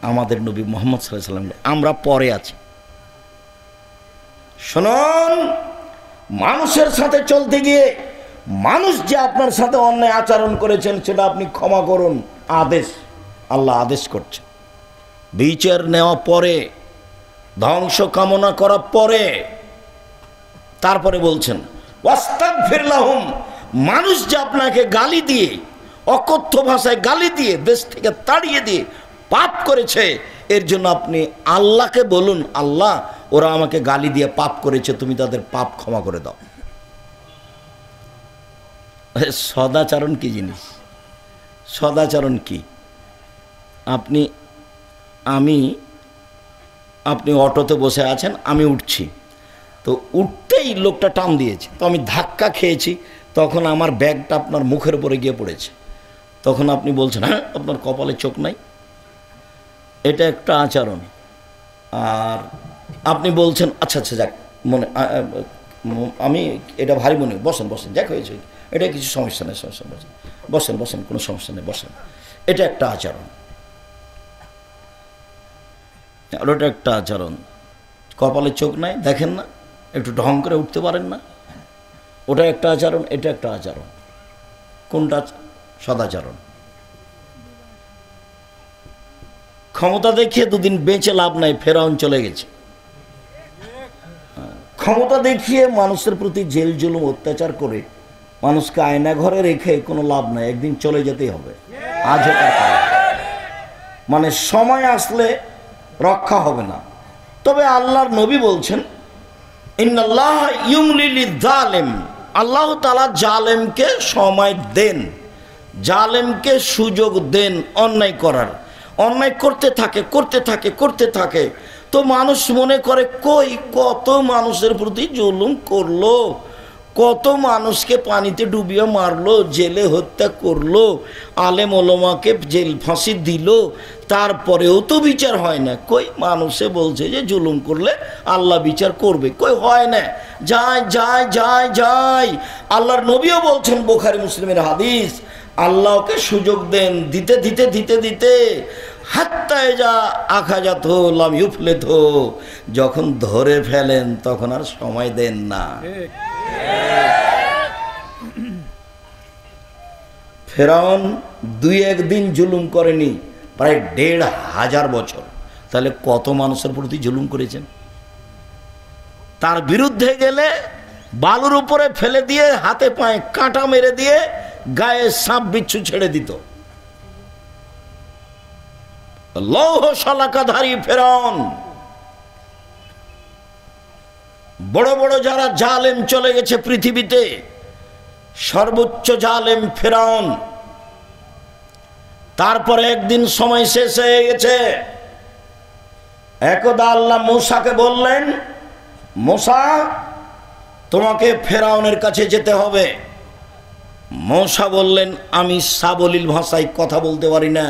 আমাদের নবী মুহাম্মদ সাল্লাল্লাহু আলাইহি ওয়াসাল্লাম। আমরা পরে আছি। শুনুন, মানুষের সাথে চলতে গিয়ে মানুষ যে আপনার সাথে অন্যায় আচরণ করেছেন সেটা আপনি ক্ষমা করুন, আদেশ। আল্লাহ আদেশ করছেন। বিচার নেওয়া পরে, ধ্বংস কামনা করা পরে, তারপরে বলছেন ওয়াস্তাগফির লাহুম, মানুষ যে আপনাকে গালি দিয়ে, অকথ্য ভাষায় গালি দিয়ে, দেশ থেকে তাড়িয়ে দিয়ে পাপ করেছে, এর জন্য আপনি আল্লাহকে বলুন, আল্লাহ ওরা আমাকে গালি দিয়ে পাপ করেছে, তুমি তাদের পাপ ক্ষমা করে দাও। সদাচরণ কি জিনিস? সদাচরণ কি? আপনি আপনি অটোতে বসে আছেন, আমি উঠছি, তো উঠতেই লোকটা টান দিয়েছে, তো আমি ধাক্কা খেয়েছি, তখন আমার ব্যাগটা আপনার মুখের উপরে গিয়ে পড়েছে। তখন আপনি বলছেন হ্যাঁ আপনার কপালে চোখ নাই, এটা একটা আচরণ। আর আপনি বলছেন আচ্ছা আচ্ছা যাক মনে আমি এটা ভারী মনে, বসেন বসেন যাক হয়েছে, এটা কিছু সমস্যা নেই, সমস্যা বসেন বসেন বসেন কোনো সমস্যা নেই বসেন, এটা একটা আচরণ। আর ওটা একটা আচরণ, কপালে চোখ নাই দেখেন না, একটু ঢং করে উঠতে পারেন না, ওটা একটা আচরণ, এটা একটা আচরণ। কোনটা সদাচরণ? ক্ষমতা দেখিয়ে দুদিন বেঁচে লাভ নাই, ফেরাউন চলে গেছে। ক্ষমতা দেখিয়ে মানুষের প্রতি জেল জুলুম অত্যাচার করে মানুষকে আয়না ঘরে রেখে কোনো লাভ নাই, একদিন চলে যেতেই হবে। আজ মানে সময় আসলে রক্ষা হবে না। তবে আল্লাহর নবী বলছেন ইন্নাল্লাহ ইউমলিল যালিম, আল্লাহ তাআলা জালেমকে সময় দেন, জালেমকে সুযোগ দেন অন্যায় করার। অন্যায় করতে থাকে করতে থাকে করতে থাকে, তো মানুষ মনে করে কই কত মানুষের প্রতি জুলুম করলো, কত মানুষকে পানিতে ডুবিয়ে মারলো, জেলে হত্যা করলো, আলেম ওলামাকে জেল ফাঁসি দিল, তারপরেও তো বিচার হয় না। কই মানুষে বলছে যে জুলুম করলে আল্লাহ বিচার করবে, কই হয় না, যায় যায় যায় যায়। আল্লাহর নবীও বলছেন, বুখারী মুসলিমের হাদিস, আল্লাহকে সুযোগ দেন, দিতে দিতে দিতে দিতে হাত্তায় যা আখাজাত লাম ইউফলেত, যখন ধরে ফেলেন তখন আর সময় দেন না। ফেরাউন 2-1 দিন জুলুম করেনি, প্রায় 1500 বছর। তাহলে কত মানুষের প্রতি জুলুম করেছেন? তার বিরুদ্ধে গেলে বালুর উপরে ফেলে দিয়ে হাতে পায়ে কাঁটা মেরে দিয়ে গায়ে সাপ বিচ্ছু ছেড়ে দিত। লৌহ শলাকাধারী ফেরাউন। বড় বড় যারা জালেম চলে গেছে পৃথিবীতে, সর্বোচ্চ জালেম ফেরাউন। তারপরে একদিন সময় শেষ হয়ে গেছে। একদা আল্লাহ মূসাকে বললেন, মূসা তোমাকে ফেরাউনের কাছে যেতে হবে। মূসা বললেন, আমি সাবলীল ভাষায় কথা বলতে পারি না,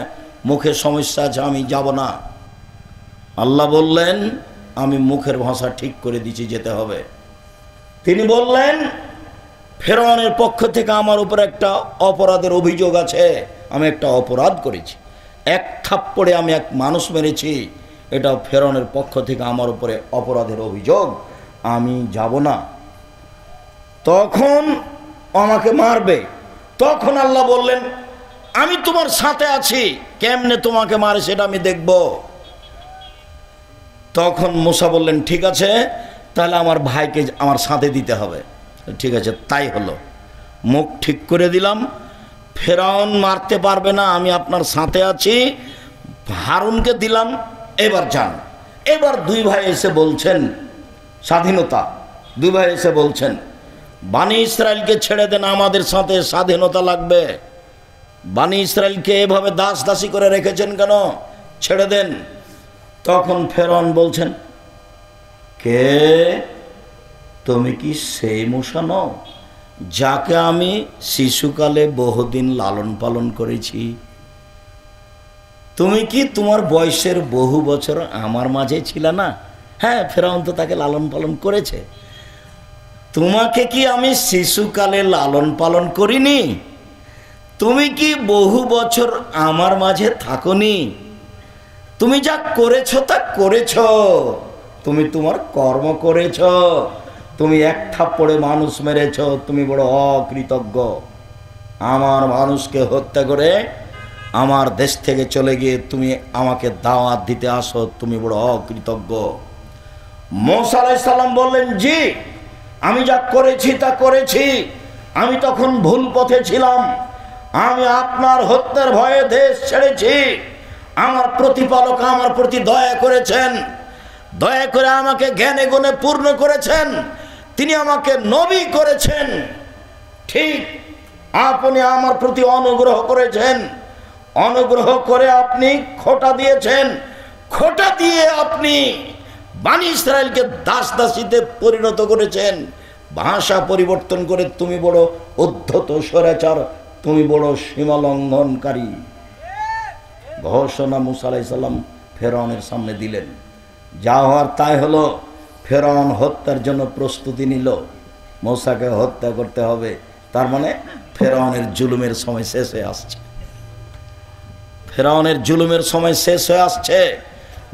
মুখে সমস্যা আছে, আমি যাব না। আল্লাহ বললেন, আমি মুখের ভাষা ঠিক করে দিচ্ছি, যেতে হবে। তিনি বললেন, ফেরাউনের পক্ষ থেকে আমার উপর একটা অপরাধের অভিযোগ আছে, আমি একটা অপরাধ করেছি, এক থাপ্পড়ে আমি এক মানুষ মেরেছি, এটা ফেরাউনের পক্ষ থেকে আমার উপরে অপরাধের অভিযোগ, আমি যাব না। তখন আমাকে মারবে। তখন আল্লাহ বললেন, আমি তোমার সাথে আছি, কেমনে তোমাকে মারে সেটা আমি দেখব। তখন মূসা বললেন, ঠিক আছে, তাহলে আমার ভাইকে আমার সাথে দিতে হবে। ঠিক আছে, তাই হলো। মুখ ঠিক করে দিলাম, ফেরাউন মারতে পারবে না, আমি আপনার সাথে আছি। হারুনকে দিলাম, এবার যান। এবার দুই ভাই এসে বলছেন স্বাধীনতা, দুই ভাই এসে বলছেন বানি ইসরায়েলকে ছেড়ে দেন, আমাদের সাথে স্বাধীনতা লাগবে। বানি ইসরায়েলকে এভাবে দাস দাসী করে রেখেছেন কেন, ছেড়ে দেন। তখন ফেরাউন বলছেন, কে তুমি কি সেই মূসা নও যাকে আমি শিশুকালে বহুদিন লালন পালন করেছি? তুমি কি তোমার বয়সের বহু বছর আমার মাঝে ছিল না? হ্যাঁ, ফেরাউন তো তাকে লালন পালন করেছে। তোমাকে কি আমি শিশুকালে লালন পালন করিনি? তুমি কি বহু বছর আমার মাঝে থাকোনি? তুমি যা করেছো তা করেছো, তুমি তোমার কর্ম করেছো, তুমি এক থাপ্পড়ে মানুষ মেরেছ, তুমি বড় অকৃতজ্ঞ। আমার মানুষকে হত্যা করে আমার দেশ থেকে চলে গিয়ে তুমি আমাকে দাওয়াত দিতে আসো, তুমি বড় অকৃতজ্ঞ। মূসা আলাইহিস সালাম বললেন, জি আমি যা করেছি তা করেছি, আমি তখন ভুল পথে ছিলাম, আমি আপনার হত্যার ভয়ে দেশ ছেড়েছি। আমার প্রতিপালক আমার প্রতি দয়া করেছেন, দয়া করে আমাকে জ্ঞানে গুণে পূর্ণ করেছেন, তিনি আমাকে নবী করেছেন। ঠিক আপনি আমার প্রতি অনুগ্রহ করেছেন, অনুগ্রহ করে আপনি খোঁটা দিয়েছেন, খোঁটা দিয়ে আপনি বনী ইসরায়েলকে দাস দাসীতে পরিণত করেছেন। ভাষা পরিবর্তন করে তুমি বড় উদ্ধত স্বৈরাচার, তুমি বড় সীমা লঙ্ঘনকারী ঘোষণা মুসা আলাইহিস সালাম ফেরাউনের সামনে দিলেন। যা হওয়ার তাই হলো। ফেরাউন হত্যার জন্য প্রস্তুতি নিল, মুসাকে হত্যা করতে হবে। তার মানে ফেরাউনের জুলুমের সময় শেষ হয়ে আসছে, ফেরাউনের জুলুমের সময় শেষ হয়ে আসছে।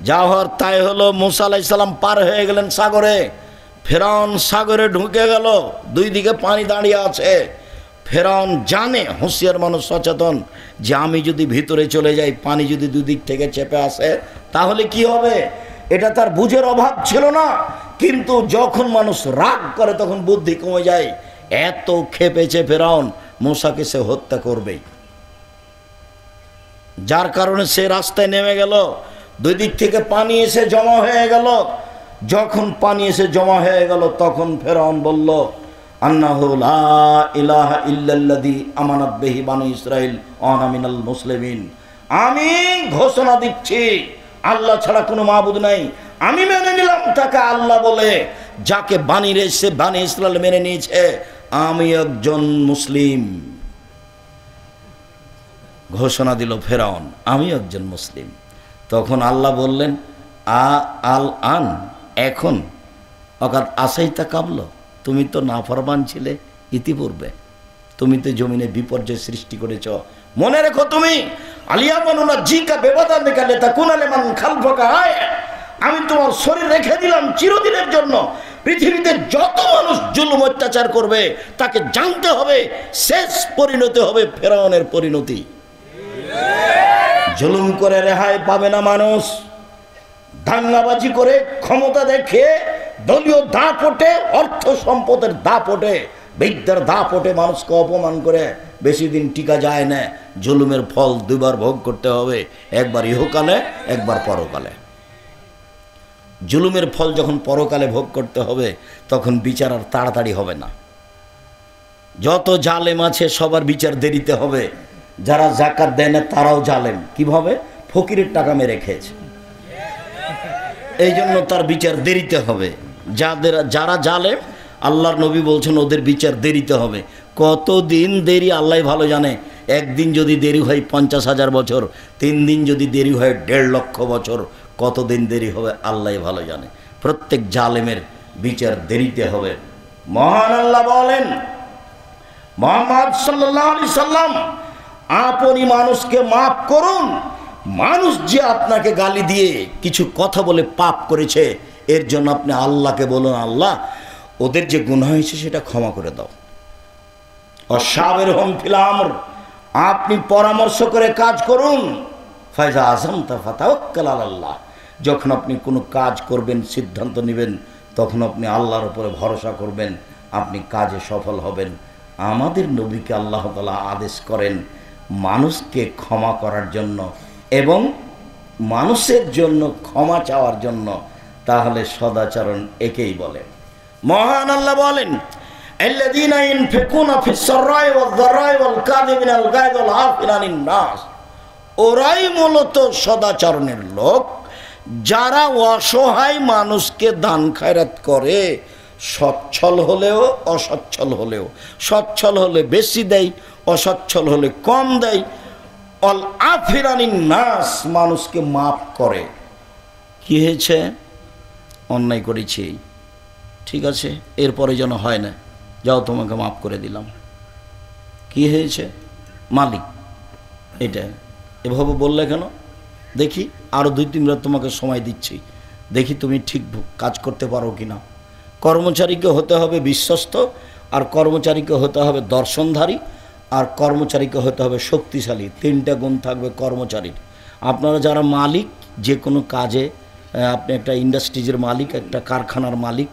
যা হওয়ার তাই হলো। মুসা আলাইহিস সালাম পার হয়ে গেলেন সাগরে, ফেরাউন সাগরে ঢুকে গেল, দুই দিকে পানি দাঁড়িয়ে আছে। ফেরাউন জানে, হুঁশিয়ার মানুষ সচেতন, যে আমি যদি ভিতরে চলে যাই, পানি যদি দুদিক থেকে চেপে আসে তাহলে কি হবে। এটা তার বুঝের অভাব ছিল না, কিন্তু যখন মানুষ রাগ করে তখন বুদ্ধি কমে যায়। এত খেপেছে ফেরাউন, মুসাকে সে হত্যা করবেই। যার কারণে সে রাস্তায় নেমে গেল, দুই দিক থেকে পানি এসে জমা হয়ে গেল। যখন পানি এসে জমা হয়ে গেল তখন ফেরাউন বলল, আন্নাহু লা ইলাহা ইল্লাল্লাযী আমানাত বিহি বানু ইসরাঈল ওয়া আনা মিনাল মুসলিমিন। আমি ঘোষণা দিচ্ছি আল্লাহ ছাড়া কোনো মাবুদ নাই। আমি মেনে নিলাম তাকে আল্লাহ বলে, যাকে বানিয়েছে বানি ইসরাঈল মেনে নিয়েছে। আমি একজন মুসলিম। ঘোষণা দিল ফেরাউন, আমি একজন মুসলিম। তখন আল্লাহ বললেন, আল আন, এখন অকাত আসাইতা কাবল, তুমি তো নাফরমান ছিলে ইতিপূর্বে, তুমি তো জমিনে বিপর্যয় সৃষ্টি করেছ। মনে রেখো, তুমি আলিয়া বানুনা জিকা বেবাদান দেখালে তা কুনালে মান খালফাকা আয়, আমি তোমার শরীর রেখে দিলাম চিরদিনের জন্য। পৃথিবীতে যত মানুষ জুলুম অত্যাচার করবে তাকে জানতে হবে শেষ পরিণতি হবে ফেরাউনের পরিণতি। জুলুম করে রেহাই পাবে না মানুষ। দাঙ্গাবাজি করে, ক্ষমতা দেখে, দলীয় দাপটে, অর্থ সম্পদের দাপটে, বিদ্যার দাপটে মানুষকে অপমান করে বেশি দিন টিকা যায় না। জুলুমের ফল দুবার ভোগ করতে হবে, একবার ইহকালে, একবার পরকালে। জুলুমের ফল যখন পরকালে ভোগ করতে হবে তখন বিচার আর তাড়াতাড়ি হবে না। যত জালেম আছে সবার বিচার দেরিতে হবে। যারা যাকাত দেয় না তারাও জালেম। কিভাবে? ফকিরের টাকা মেরে খেয়েছে, এই জন্য তার বিচার দেরিতে হবে। যারা জালেম, আল্লাহর নবী বলছেন ওদের বিচার দেরিতে হবে। কতদিন দেরি আল্লাহ ভালো জানে। একদিন যদি দেরি হয় 50,000 বছর, 3 দিন যদি দেরি হয় 1.5 লক্ষ বছর, কতদিন দেরি হবে আল্লাহ ভালো জানে। প্রত্যেক জালেমের বিচার দেরিতে হবে। মহান আল্লাহ বলেন, মুহাম্মদ সাল্লাল্লাহু আলাইহি সাল্লাম, আপনি মানুষকে মাফ করুন। মানুষ যে আপনাকে গালি দিয়ে কিছু কথা বলে পাপ করেছে, এর জন্য আপনি আল্লাহকে বলুন, আল্লাহ ওদের যে গুনাহ হয়েছে সেটা ক্ষমা করে দাও। অসাবের হম ফিল আমর, আপনি পরামর্শ করে কাজ করুন। ফাইজা আযমতা ফাতাওয়াক্কাল আলাল্লাহ, যখন আপনি কোনো কাজ করবেন, সিদ্ধান্ত নেবেন, তখন আপনি আল্লাহর উপরে ভরসা করবেন, আপনি কাজে সফল হবেন। আমাদের নবীকে আল্লাহ তাআলা আদেশ করেন মানুষকে ক্ষমা করার জন্য এবং মানুষের জন্য ক্ষমা চাওয়ার জন্য। তাহলে সদাচরণ একেই বলে। মহান আল্লাহ বলেন, আল্লাযীনা ইনফিকুনা ফিস সাররাই ওয়াজ যাররাই ওয়াল কাযিমিনাল গায়জ ওয়াল আফিনা আনিন নাস, ওরাই মূলত সদাচরণের লোক যারা অসহায় মানুষকে দান খায়রাত করে, সচ্ছল হলেও অসচ্ছল হলেও। সচ্ছল হলে বেশি দেয়, অসচ্ছল হলে কম দেয়। অল আফিরানিন নাস, মানুষকে মাফ করে। কি হয়েছে? অন্যায় করেছি, ঠিক আছে, এরপরে যেন হয় না, যাও তোমাকে মাফ করে দিলাম। কি হয়েছে? মালিক এটা এভাবে বললে কেন? দেখি আরও 2-3 রাত তোমাকে সময় দিচ্ছি, দেখি তুমি ঠিক কাজ করতে পারো কি না। কর্মচারীকে হতে হবে বিশ্বস্ত, আর কর্মচারীকে হতে হবে দর্শনধারী, আর কর্মচারীকে হতে হবে শক্তিশালী। 3টা গুণ থাকবে কর্মচারীর। আপনারা যারা মালিক, যে কোনো কাজে, আপনি একটা ইন্ডাস্ট্রিজের মালিক, একটা কারখানার মালিক,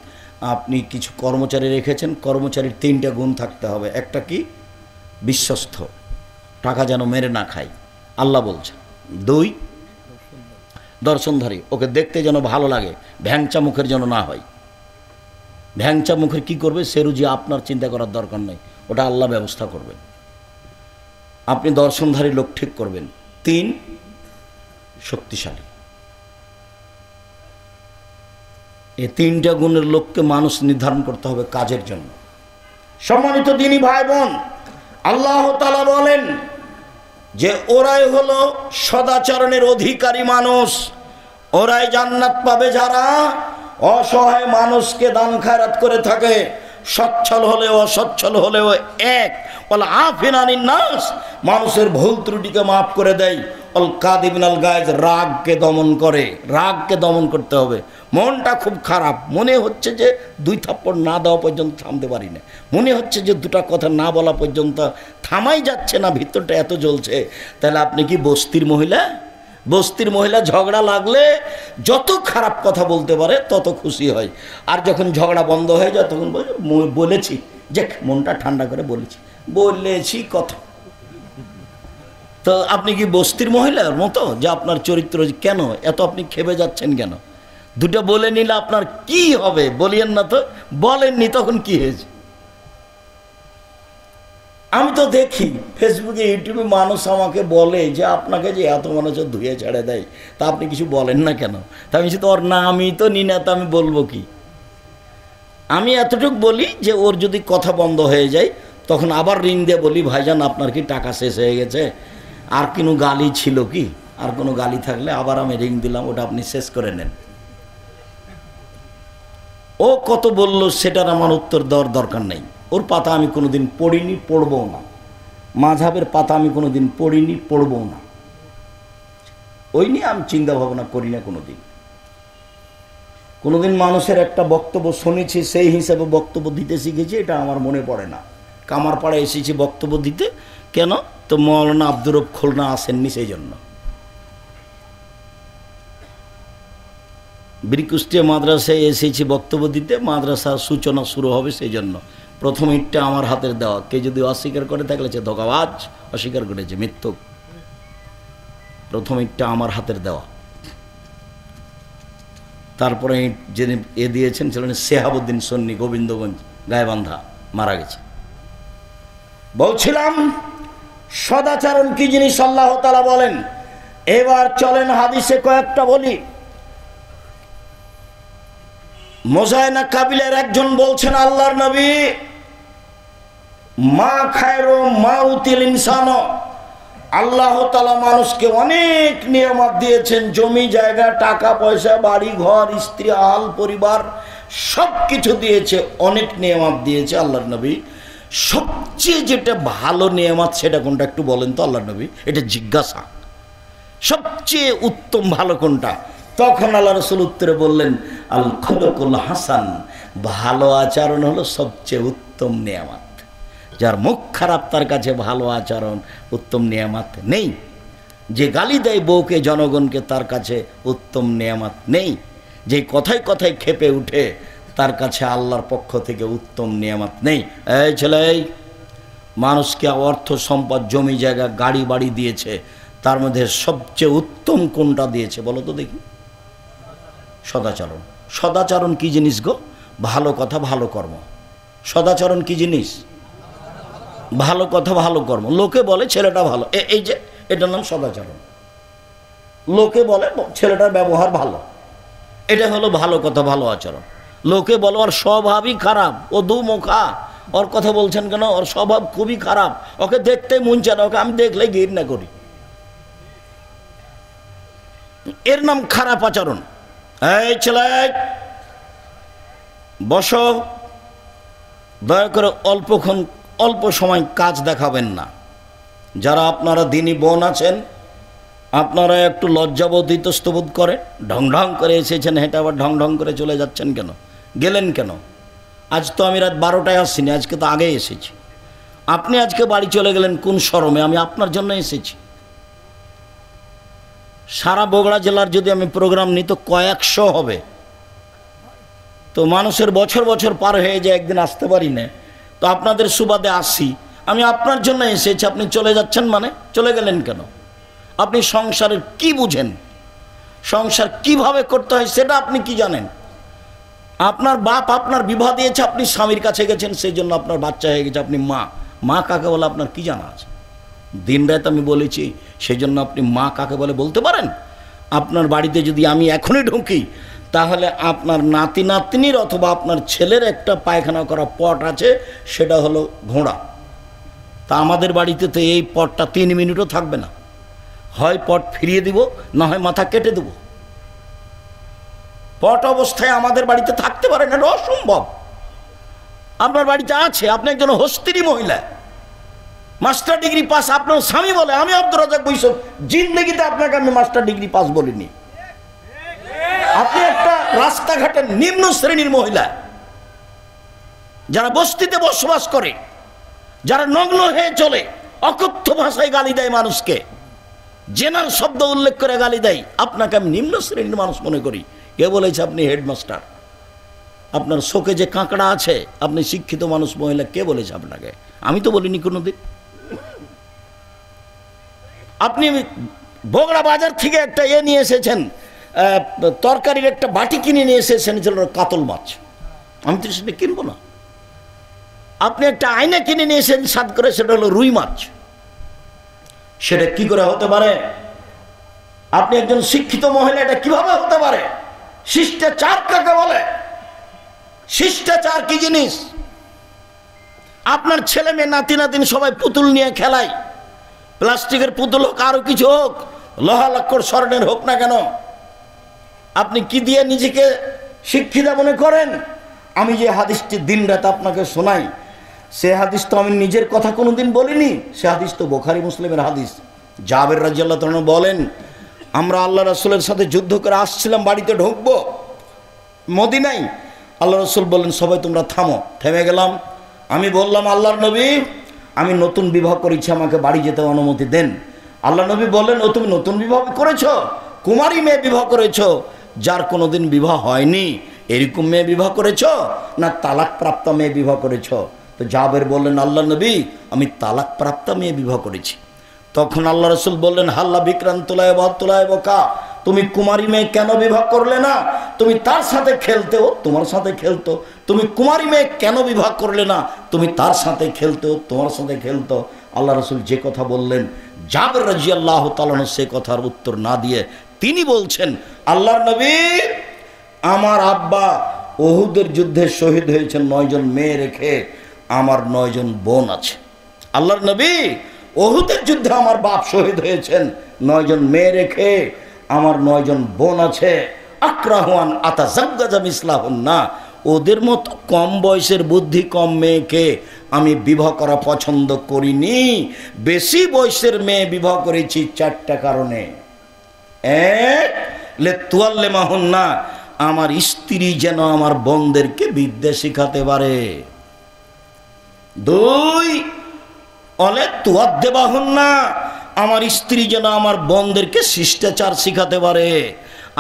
আপনি কিছু কর্মচারী রেখেছেন, কর্মচারীর 3টা গুণ থাকতে হবে। একটা কি? বিশ্বস্ত, টাকা যেন মেরে না খায়, আল্লাহ বলছে। 2, দর্শনধারী, ওকে দেখতে যেন ভালো লাগে, ভ্যাংচা মুখের যেন না হয়। ভ্যাংচা মুখের কি করবে? সে রুজি আপনার চিন্তা করার দরকার নেই, ওটা আল্লাহ ব্যবস্থা করবেন। আপনি দর্শনধারী লোক ঠিক করবেন। 3, শক্তিশালী। এই তিনটা গুণের লোককে মানুষ নির্ধারণ করতে হবে কাজের জন্য। সম্মানিত দিনী ভাই বোন, আল্লাহ তাআলা বলেন যে ওরাই হলো সদাচরণের অধিকারী মানুষ, ওরাই জান্নাত পাবে যারা অসহায় মানুষকে দান খায়রাত করে থাকে, সচ্ছল হলেও অসচ্ছল হলেও এক। ওয়াল আফিনা আনিন নাস, মানুষের ভুল ত্রুটিকে মাফ করে দেয়। অল কাদিমিনাল গায়জ, রাগকে দমন করে। রাগকে দমন করতে হবে। মনটা খুব খারাপ, মনে হচ্ছে যে 2 থাপ্পড় না দেওয়া পর্যন্ত থামতে পারি না, মনে হচ্ছে যে 2টা কথা না বলা পর্যন্ত থামাই যাচ্ছে না, ভিতরটা এত জ্বলছে। তাহলে আপনি কি বস্তির মহিলা? বস্তির মহিলা ঝগড়া লাগলে যত খারাপ কথা বলতে পারে তত খুশি হয়, আর যখন ঝগড়া বন্ধ হয়ে যায় তখন বলেছি যে মনটা ঠান্ডা করে বলেছি কথা। তো আপনি কি বস্তির মহিলার মতো যে আপনার চরিত্র কেন এত আপনি খেপে যাচ্ছেন কেন? 2টা বলে নিলে আপনার কি হবে? বলিয়েন না তো, বলেননি তখন কি হয়েছে? আমি তো দেখি ফেসবুকে ইউটিউবে মানুষ আমাকে বলে যে আপনাকে যে এত মানুষ ধুয়ে ছেড়ে দেয়, তা আপনি কিছু বলেন না কেন? তা আমি তো ওর নামই তো নি না, তা আমি বলবো কি? আমি এতটুকু বলি যে ওর যদি কথা বন্ধ হয়ে যায় তখন আবার রিং দিয়ে বলি, ভাইজান আপনার কি টাকা শেষ হয়ে গেছে? আর কোনো গালি ছিল কি? আর কোনো গালি থাকলে আবার আমি রিং দিলাম, ওটা আপনি শেষ করে নেন। ও কত বলল সেটার আমার উত্তর দেওয়ার দরকার নেই। ওর পাতা আমি কোনোদিন পড়িনি, পড়বও না। মাযহাবের পাতা আমি কোনোদিন পড়িনি, পড়বও না। ওই নিয়ে আমি চিন্তা ভাবনা করি না কোনোদিন। কোনোদিন মানুষের একটা বক্তব্য শুনেছি, সেই হিসাবে বক্তব্য দিতে শিখেছি, এটা আমার মনে পড়ে না। কামারপাড়া এসেছি বক্তব্য দিতে, কেন? তো মৌলানা আব্দুর রব খুলনা আসেননি সেই জন্য। বীরকুষ্টিয়া মাদ্রাসায় এসেছি বক্তব্য দিতে, মাদ্রাসার সূচনা শুরু হবে সেই জন্য। প্রথম ইটটা আমার হাতের দেওয়া। কে যদি অস্বীকার করে থাকলে সে ধোঁকাবাজ, অস্বীকার করেছে, মিথ্যুক। প্রথম ইটটা আমার হাতের দেওয়া। তারপরে যিনি দিয়েছেন ছিলেন শেহাবুদ্দিন সন্নি, গোবিন্দগঞ্জ গায়েবান্ধা, মারা গেছে। বলছিলাম সদাচরণ কি জিনিস আল্লাহ তাআলা বলেন। এবার চলেন হাদিসে কয়েকটা বলি। মোজায়না কাবিলার একজন বলছেন, আল্লাহর নবী, মা খায়রু মাউতিল ইনসান, আল্লাহ তাআলা মানুষকে অনেক নিয়ামত দিয়েছেন, জমি জায়গা, টাকা পয়সা, বাড়ি ঘর, স্ত্রী, আহাল পরিবার, সব কিছু দিয়েছে, অনেক নিয়ামত দিয়েছে। আল্লাহর নবী, সবচেয়ে যেটা ভালো নিয়ামত সেটা কোনটা একটু বলেন তো আল্লাহর নবী? এটা জিজ্ঞাসা, সবচেয়ে উত্তম ভালো কোনটা? তখন আল্লাহ রাসূল উত্তরে বললেন, আল খুলুকুল হাসান, ভালো আচরণ হলো সবচেয়ে উত্তম নিয়ামত। যার মুখ খারাপ তার কাছে ভালো আচরণ উত্তম নিয়ামত নেই। যে গালি দেয় বউকে, জনগণকে, তার কাছে উত্তম নিয়ামত নেই। যে কথায় কথায় খেপে উঠে তার কাছে আল্লাহর পক্ষ থেকে উত্তম নিয়ামত নেই। এই ছেলে, মানুষকে অর্থ সম্পদ, জমি জায়গা, গাড়ি বাড়ি দিয়েছে, তার মধ্যে সবচেয়ে উত্তম কোনটা দিয়েছে বলো তো দেখি? সদাচরণ। সদাচরণ কি জিনিস গো? ভালো কথা, ভালো কর্ম। সদাচরণ কি জিনিস? ভালো কথা, ভালো কর্ম। লোকে বলে ছেলেটা ভালো, এই যে এটার নাম সদাচরণ। লোকে বলে ছেলেটার ব্যবহার ভালো, এটা হলো ভালো কথা, ভালো আচরণ। লোকে বলে ওর স্বভাবই খারাপ, ও দুমুখা, ওর কথা বলছেন কেন? ওর স্বভাব খুবই খারাপ, ওকে দেখতে মন চায় না, ওকে আমি দেখলে ঘৃণা করি। এর নাম খারাপ আচরণ। এই ছেলে, বসো, দয়া করে অল্প সময় কাজ দেখাবেন না। যারা আপনারা দিনী বোন আছেন, আপনারা একটু লজ্জাবোধ, ইতস্তবোধ করে ঢং ঢং করে এসেছেন, হেঁটে আবার ঢং ঢং করে চলে যাচ্ছেন কেন? গেলেন কেন? আজ তো আমি রাত 12টায় আসিনি, আজকে তো আগে এসেছি। আপনি আজকে বাড়ি চলে গেলেন কোন শরমে? আমি আপনার জন্য এসেছি। সারা বগুড়া জেলার যদি আমি প্রোগ্রাম নিই তো কয়েকশো হবে। তো মানুষের বছর বছর পার হয়ে যায়, একদিন আসতে পারি না। তো আপনাদের সুবাদে আসি, আমি আপনার জন্য এসেছি। আপনি চলে যাচ্ছেন মানে? চলে গেলেন কেন? আপনি সংসারের কি বুঝেন? সংসার কিভাবে করতে হয় সেটা আপনি কি জানেন? আপনার বাপ আপনার বিবাহ দিয়েছে, আপনি স্বামীর কাছে গেছেন, সেই জন্য আপনার বাচ্চা হয়ে গেছে। আপনি মা কাকে বলে আপনার কি জানা আছে? দিন রাত আমি বলেছি, সেই জন্য আপনি মা কাকে বলে বলতে পারেন? আপনার বাড়িতে যদি আমি এখনই ঢুকি তাহলে আপনার নাতি নাতনির অথবা আপনার ছেলের একটা পায়খানা করা পট আছে, সেটা হলো ঘোড়া। তা আমাদের বাড়িতে তো এই পটটা 3 মিনিটও থাকবে না, হয় পট ফিরিয়ে দিব, না হয় মাথা কেটে দেব। পট অবস্থায় আমাদের বাড়িতে থাকতে পারে না, এটা অসম্ভব। আপনার বাড়িতে আছে, আপনি একজন হস্তিনী মহিলা, মাস্টার ডিগ্রি পাস, আপনার স্বামী বলে আমি আব্দুর রাজ্জাক বৈশব জিন্দেগিতে আপনাকে আমি মাস্টার ডিগ্রি পাস বলিনি। আপনি একটা রাস্তাঘাটের নিম্ন শ্রেণীর মহিলা, যারা বস্তিতে বসবাস করে, যারা নগ্ন হয়ে চলে, অকথ্য ভাষায় গালি দেয় মানুষকে, জেনার শব্দ উল্লেখ করে গালি দেয়, আপনাকে আমি নিম্ন শ্রেণীর মানুষ মনে করি। কে বলেছে আপনি হেডমাস্টার? আপনার শোকে যে কাঁকড়া আছে, আপনি শিক্ষিত মানুষ মহিলা, কে বলেছে আপনাকে? আমি তো বলিনি কোনোদিন। আপনি বগড়া বাজার থেকে একটা নিয়ে এসেছেন, তরকারির একটা বাটি কিনে নিয়ে এসেছেন, ছিল কাতল মাছ, আমি তো সেটা কিনবো না। আপনি একটা আয়না কিনে নিয়ে এসেছেন স্বাদ করে, সেটা হলো রুই মাছ, সেটা কি করে হতে পারে? আপনি একজন শিক্ষিত মহিলা, এটা কিভাবে হতে পারে? শিষ্টাচার কাকে বলে? শিষ্টাচার কি জিনিস? আপনার ছেলে মেয়ে নাতি নাতিন সবাই পুতুল নিয়ে খেলায়, প্লাস্টিকের পুতুল হোক, আরো কিছু হোক, লোহা লক্কর স্বর্ণের হোক না কেন, আপনি কি দিয়ে নিজেকে শিক্ষিত মনে করেন? আমি যে হাদিসটি দিন রাত আপনাকে শোনাই, সে হাদিস তো আমি নিজের কথা কোনোদিন বলিনি, সে হাদিস তো বুখারী মুসলিমের হাদিস। জাবের রাদিয়াল্লাহু তাআলা বলেন, আমরা আল্লাহ রাসূলের সাথে যুদ্ধ করে আসছিলাম, বাড়িতে ঢুকবো মদিনায়, আল্লাহ রাসূল বললেন সবাই তোমরা থামো। থেমে গেলাম। আমি বললাম, আল্লাহর নবী, আমি নতুন বিবাহ করেছি, আমাকে বাড়ি যেতে অনুমতি দেন। আল্লাহ নবী বললেন, ও তুমি নতুন বিবাহ করেছো? কুমারী মেয়ে বিবাহ করেছো, যার কোনোদিন বিবাহ হয়নি, এরকম মেয়ে বিবাহ করেছো, না তালাক প্রাপ্ত মেয়ে বিবাহ করেছো? তো জাবের বললেন, আল্লাহ নবী, আমি তালাক প্রাপ্ত মেয়ে বিবাহ করেছি। তখন আল্লাহ রাসূল বললেন, হাল্লা বিক্রান্তলায় বাতুলায় বোকা, তুমি কুমারী মেয়ে কেন বিবাহ করলে না? তুমি তার সাথে খেলতেও, তোমার সাথে খেলতো। তুমি কুমারী মেয়ে কেন বিবাহ করলে না? তুমি তার সাথে খেলতেও, তোমার সাথে খেলতো। আল্লাহ রাসূল যে কথা বললেন, জাবের রাদিয়াল্লাহু তাআলা সে কথার উত্তর না দিয়ে তিনি বলছেন, আল্লাহর নবী, আমার আব্বা উহুদের যুদ্ধে শহীদ হয়েছেন 9 জন মেয়ে রেখে, আমার 9 জন বোন আছে। আল্লাহর নবী, উহুদের যুদ্ধে আমার বাপ শহীদ হয়েছেন 9 জন মেয়ে রেখে, আমার 9 জন বোন আছে। আক্রাহুয়ান আতাজাওয়াজা মিসলাহুন্না, ওদের মতো কম বয়সের বুদ্ধি কম মেয়েকে আমি বিবাহ করা পছন্দ করিনি। বেশি বয়সের মেয়ে বিবাহ করেছি 4টা কারণে। এক, লেতুয়াল্লেমাহুন্না, আমার স্ত্রী যেন আমার বোনদেরকে বিদ্যা শিখাতে পারে। 2, অলেতুয়াদ্দেবাহুন্না, আমার স্ত্রী যেন আমার বোনদেরকে শিষ্টাচার শিখাতে পারে।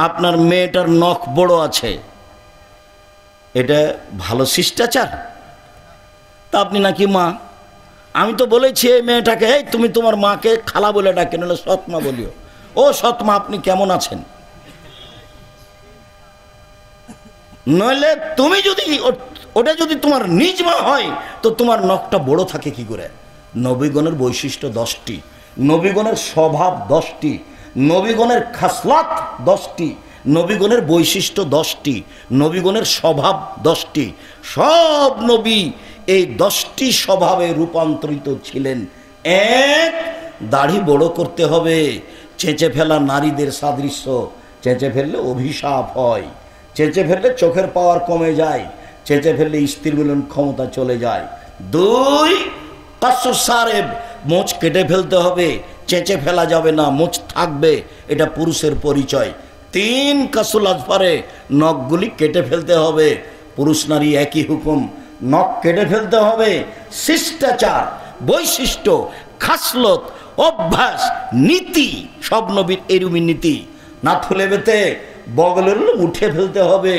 আপনার মেয়েটার নখ বড় আছে, এটা ভালো শিষ্টাচার? তা আপনি নাকি মা, আমি তো বলেছি এই মেয়েটাকে, এই তুমি তোমার মাকে খালা বলে ডাকে, নাহলে সৎমা বলিও। ও সৎমা, আপনি কেমন আছেন? নইলে তুমি যদি ওটা যদি তোমার নিজ মা হয়, তো তোমার নখটা বড় থাকে কি করে? নবীগণের বৈশিষ্ট্য 10টি, নবীগণের স্বভাব 10টি, নবীগণের খাসলাত 10টি, নবীগণের বৈশিষ্ট্য 10টি, নবীগণের স্বভাব 10টি। সব নবী এই 10টি স্বভাবে রূপান্তরিত ছিলেন। 1, দাড়ি বড় করতে হবে। চেঁচে ফেলা নারীদের সাদৃশ্য, চেঁচে ফেললে অভিশাপ হয়, চেঁচে ফেললে চোখের পাওয়ার কমে যায়, চেঁচে ফেললে স্ত্রী মিলন ক্ষমতা চলে যায়। 2, কাসুসারেব, মোচ কেটে ফেলতে হবে, চেঁচে ফেলা যাবে না, মোচ থাকবে, এটা পুরুষের পরিচয়। 3, কাসুল আজফারে, নখগুলি কেটে ফেলতে হবে, পুরুষ নারী একই হুকুম, নখ কেটে ফেলতে হবে। শিষ্টাচার, বৈশিষ্ট্য, খাসলত, অভ্যাস, নীতি, সব নবীর এরুমি নীতি। না থুলে বেতে বগলের উঠে ফেলতে হবে,